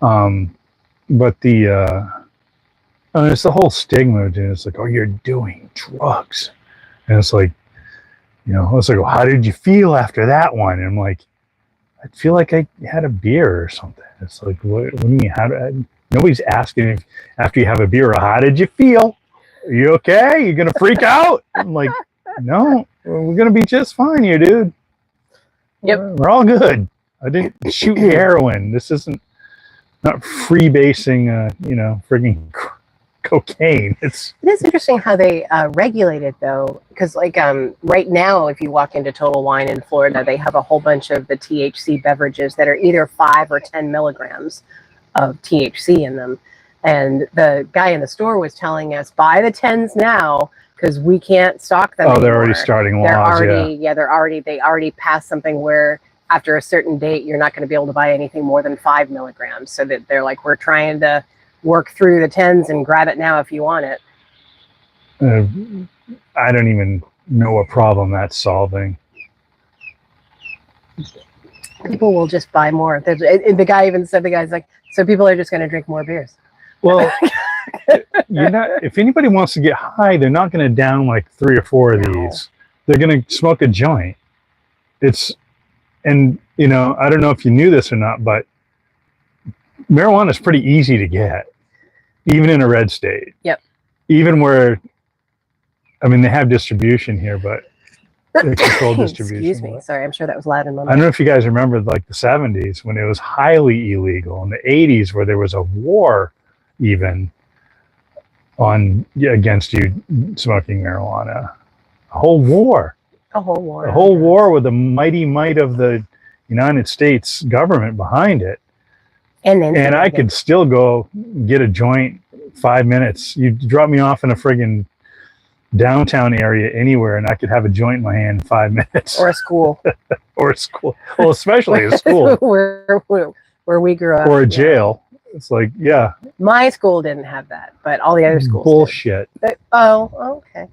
But it's the whole stigma. It's like, oh, you're doing drugs, and it's like, it's like, well, how did you feel after that one? And I'm like, I feel like I had a beer or something. It's like, what do you mean? Nobody's asking if after you have a beer, how did you feel? Are you okay? You gonna freak out? I'm like, no, we're gonna be just fine here, dude. Yep, we're all good. I didn't shoot heroin. This isn't not freebasing, frigging cocaine. It is interesting how they regulate it though, because like right now, if you walk into Total Wine in Florida, they have a whole bunch of the THC beverages that are either 5 or 10 milligrams of THC in them. And the guy in the store was telling us, buy the 10s now because we can't stock them anymore. They're already starting laws. They already passed something where after a certain date, you're not going to be able to buy anything more than 5 milligrams. So that they're like, we're trying to work through the 10s and grab it now if you want it. I don't even know what problem that's solving. People will just buy more. The guy even said, the guy's like, so people are just going to drink more beers. Well, if anybody wants to get high, they're not going to down like 3 or 4 of these. They're going to smoke a joint. And And you know, I don't know if you knew this or not, but marijuana is pretty easy to get, even in a red state. Yep. Even where, I mean, they have distribution here, but controlled distribution. Excuse me. Sorry, I'm sure that was loud in my I mouth. don't know if you guys remember like the 70s when it was highly illegal, in the 80s where there was a war even on against you smoking marijuana. A whole war. A whole war. A whole war with the mighty might of the United States government behind it. And I could still go get a joint 5 minutes. You drop me off in a friggin' downtown area anywhere and I could have a joint in my hand in 5 minutes. Or a school. Or a school. Well, especially a school. where we grew up. Or a jail. It's like, yeah. My school didn't have that, but all the other schools bullshit. did. Oh, okay.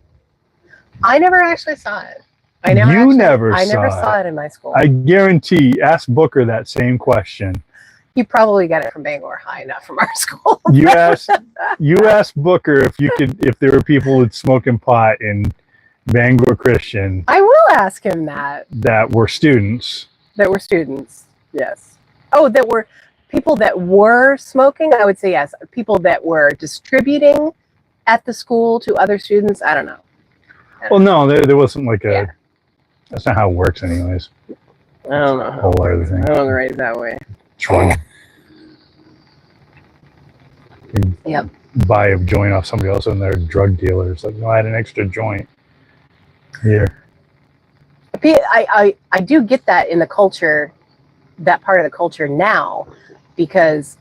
I never actually saw it. I never saw it in my school. I guarantee, ask Booker that same question. You probably got it from Bangor High, not from our school. You asked Booker if there were people with smoking pot in Bangor Christian. I will ask him that. That were students. That were students, yes. Oh, that were people that were smoking? I would say yes. People that were distributing at the school to other students? I don't know. Well, no, there wasn't like a... Yeah. That's not how it works anyways. I don't know. Whole other thing. I don't write it that way. Drug. Yep. Buy a joint off somebody else and they're drug dealers. Like, no, I had an extra joint here. I do get that in the culture, that part of the culture now, because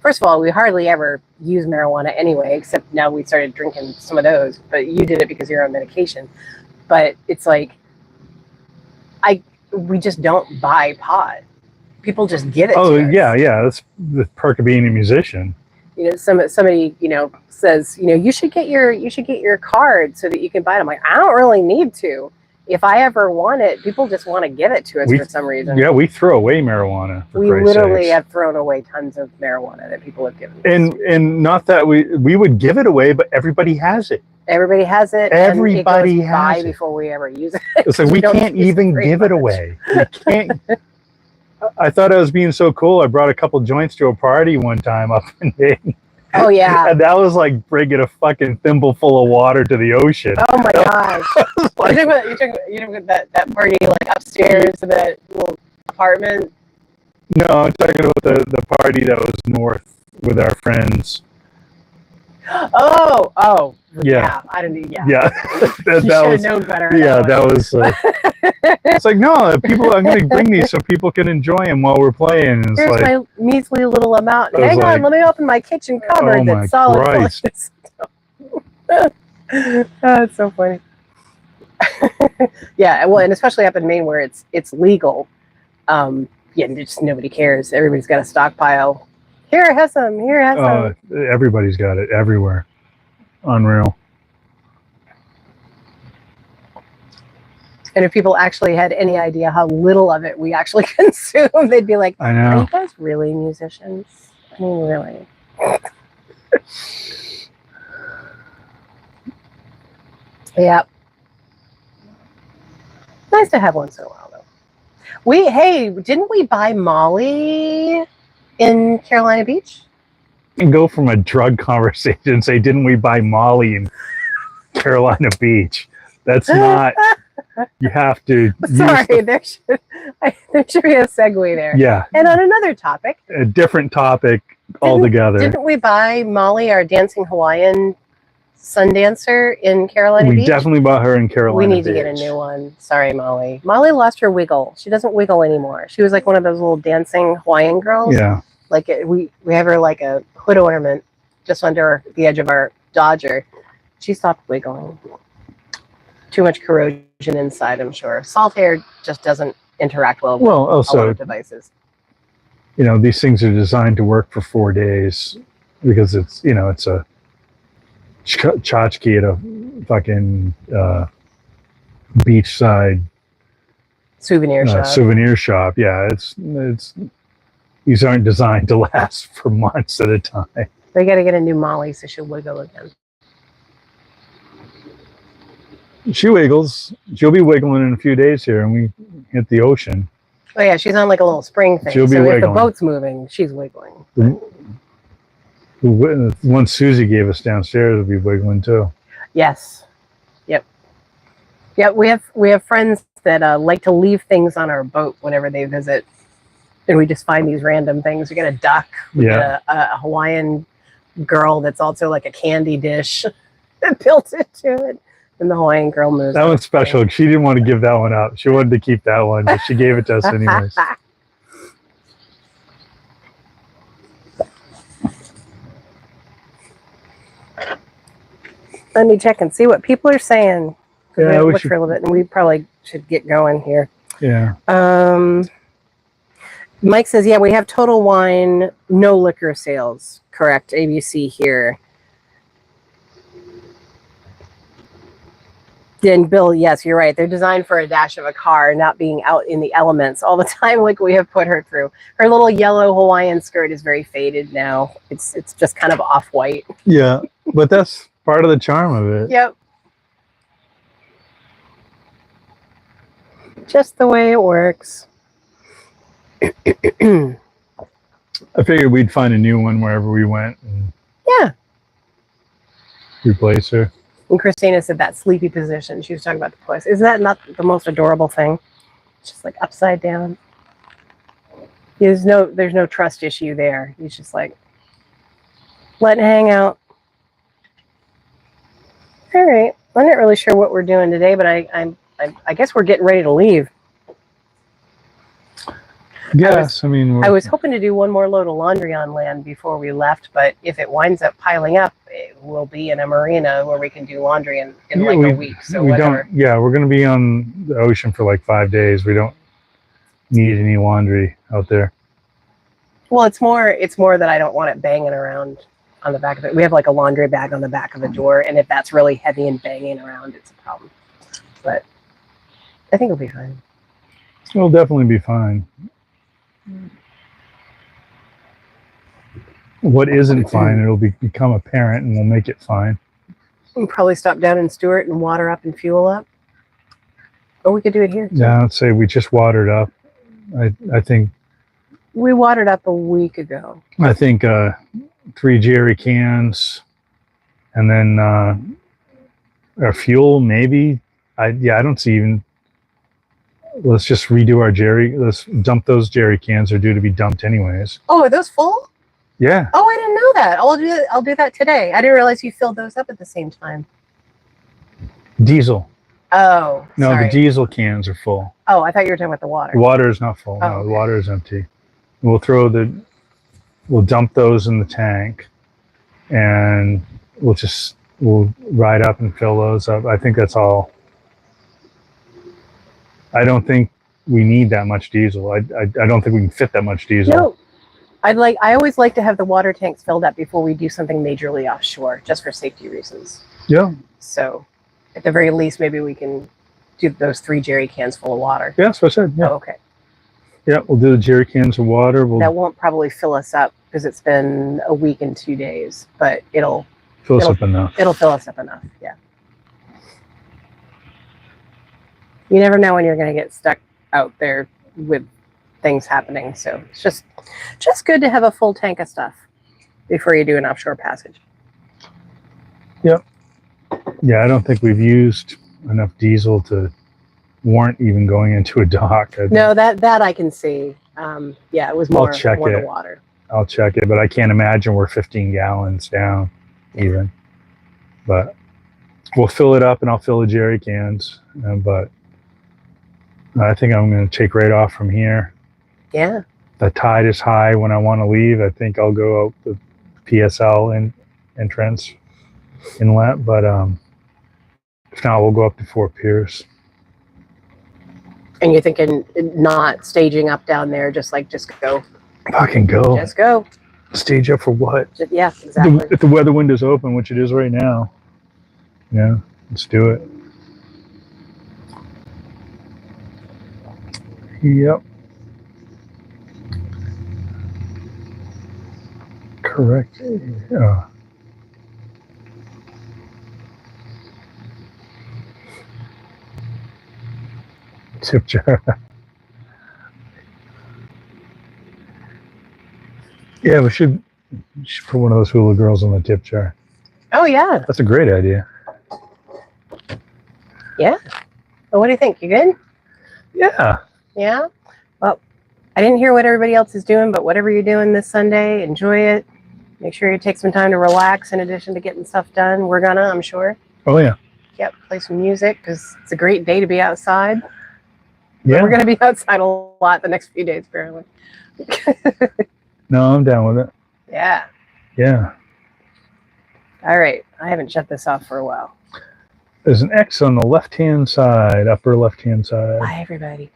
first of all, we hardly ever use marijuana anyway, except now we started drinking some of those, but you did it because you're on medication. But it's like, we just don't buy pot. People just give it to us. Yeah. That's the perk of being a musician. You know, somebody, you know, says, you know, you should get your card so that you can buy it. I'm like, I don't really need to. If I ever want it, people just want to give it to us for some reason. Yeah, we throw away marijuana. We literally have thrown away tons of marijuana that people have given us. And not that we would give it away, but everybody has it. Everybody has it. Everybody has it before we ever use it. It's like we can't even give it away. We can't. I thought I was being so cool. I brought a couple joints to a party one time up in Dayton. Oh yeah. And that was like bringing a fucking thimble full of water to the ocean. Oh my gosh. Like, you took that party like upstairs to that little apartment? No, I'm talking about the party that was north with our friends. Oh. Yeah. I don't need. Yeah. Yeah. that was known better. Yeah, that was. It's like, no, people. I'm going to bring these so people can enjoy them while we're playing. And it's here's like, my measly little amount. Hang on, let me open my kitchen cupboard. Oh that's solid. Christ. That's so funny. Yeah, well, and especially up in Maine where it's legal. Yeah, just nobody cares. Everybody's got a stockpile. Here, have some. Here, have some. Everybody's got it everywhere. Unreal. And if people actually had any idea how little of it we actually consume, they'd be like, I know. Are you guys really musicians? I mean, really. Yeah. Nice to have once in a while, though. Didn't we buy Molly in Carolina Beach? And go from a drug conversation and say, didn't we buy Molly in Carolina Beach? That's not... You have to. Sorry, there should be a segue there. Yeah. And on another topic, a different topic altogether. Didn't we buy Molly, our dancing Hawaiian sun dancer, in Carolina Beach? We definitely bought her in Carolina We need Beach. to get a new one. Sorry, Molly. Molly lost her wiggle. She doesn't wiggle anymore. She was like one of those little dancing Hawaiian girls. Yeah. Like we have her like a hood ornament just under the edge of our Dodger. She stopped wiggling. Too much corrosion inside, I'm sure. Salt air just doesn't interact well with also, a lot of devices. You know, these things are designed to work for 4 days because it's, you know, it's a tchotchke at a fucking beachside souvenir shop. Yeah, it's these aren't designed to last for months at a time. They got to get a new Molly so she'll wiggle again. She wiggles. She'll be wiggling in a few days here, and we hit the ocean. Oh yeah, she's on like a little spring thing. She'll be so if the wiggling. boat's moving, she's wiggling. The one Susie gave us downstairs will be wiggling too. Yes. Yep. Yep. We have friends that like to leave things on our boat whenever they visit, and we just find these random things. We get a duck. We get a Hawaiian girl that's also like a candy dish that built into it, and the Hawaiian girl moves. That one's special. She didn't want to give that one up. She wanted to keep that one, but she gave it to us anyways. Let me check and see what people are saying. Yeah, we look for a little bit, and we probably should get going here. Yeah. Mike says, yeah, we have Total Wine, no liquor sales. Correct. ABC here. Then Bill, yes, you're right. They're designed for a dash of a car, not being out in the elements all the time like we have put her through. Her little yellow Hawaiian skirt is very faded now. It's just kind of off-white. Yeah, but that's part of the charm of it. Yep. Just the way it works. I figured we'd find a new one wherever we went and replace her. And Christina said that sleepy position. She was talking about the puss. Isn't that not the most adorable thing? It's just like upside down. There's no trust issue there. He's just like letting it hang out. All right. I'm not really sure what we're doing today, but I guess we're getting ready to leave. Yes, I was hoping to do one more load of laundry on land before we left, but if it winds up piling up, it will be in a marina where we can do laundry in a week. So whatever. We're going to be on the ocean for like 5 days. We don't need any laundry out there. Well, it's more that I don't want it banging around on the back of it. We have like a laundry bag on the back of the door, and if that's really heavy and banging around, it's a problem. But I think it'll be fine. It'll definitely be fine. What isn't fine, it'll become apparent, and we'll make it fine. We'll probably stop down in Stewart and water up and fuel up. Or we could do it here too. Yeah, let's say we just watered up. I think we watered up a week ago. I think 3 jerry cans, and then our fuel maybe. I don't see even. Let's just redo our jerry. Let's dump those jerry cans. Are due to be dumped anyways. Oh, are those full? Yeah. Oh, I didn't know that. I'll do that today. I didn't realize you filled those up at the same time. Diesel. Oh, no, sorry. The diesel cans are full. Oh, I thought you were talking about the water. The water is not full. Oh, no, okay. The water is empty. We'll dump those in the tank, and we'll ride up and fill those up. I think that's all. I don't think we need that much diesel. I don't think we can fit that much diesel. No, I always like to have the water tanks filled up before we do something majorly offshore, just for safety reasons. Yeah. So, at the very least, maybe we can do those 3 jerry cans full of water. Yeah, that's what I said. Yeah. Oh, okay. Yeah, we'll do the jerry cans of water. That won't probably fill us up because it's been a week and 2 days, but it'll fill us up enough. It'll fill us up enough. Yeah. You never know when you're going to get stuck out there with things happening. So it's just good to have a full tank of stuff before you do an offshore passage. Yep. Yeah, I don't think we've used enough diesel to warrant even going into a dock. No, that I can see. Yeah, it was more the water. I'll check it, but I can't imagine we're 15 gallons down even. But we'll fill it up, and I'll fill the jerry cans. But I think I'm going to take right off from here. Yeah. The tide is high when I want to leave. I think I'll go out the PSL entrance inlet, but if not, we'll go up to Fort Pierce. And you're thinking not staging up down there, just go. Fucking go. Just go. Stage up for what? Yeah, exactly. If the weather window's open, which it is right now, yeah, let's do it. Yep. Correct. Yeah. Tip jar. Yeah, we should put one of those hula girls on the tip jar. Oh yeah. That's a great idea. Yeah. Well, what do you think? You good? Yeah. Yeah. Well, I didn't hear what everybody else is doing, but whatever you're doing this Sunday, enjoy it. Make sure you take some time to relax in addition to getting stuff done. We're gonna, I'm sure. Oh yeah. Yep, play some music because it's a great day to be outside. Yeah. We're gonna be outside a lot the next few days, apparently. No, I'm down with it. Yeah. Yeah. All right. I haven't shut this off for a while. There's an X on the left-hand side, upper left-hand side. Bye, everybody.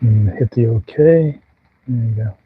And hit the OK. There you go.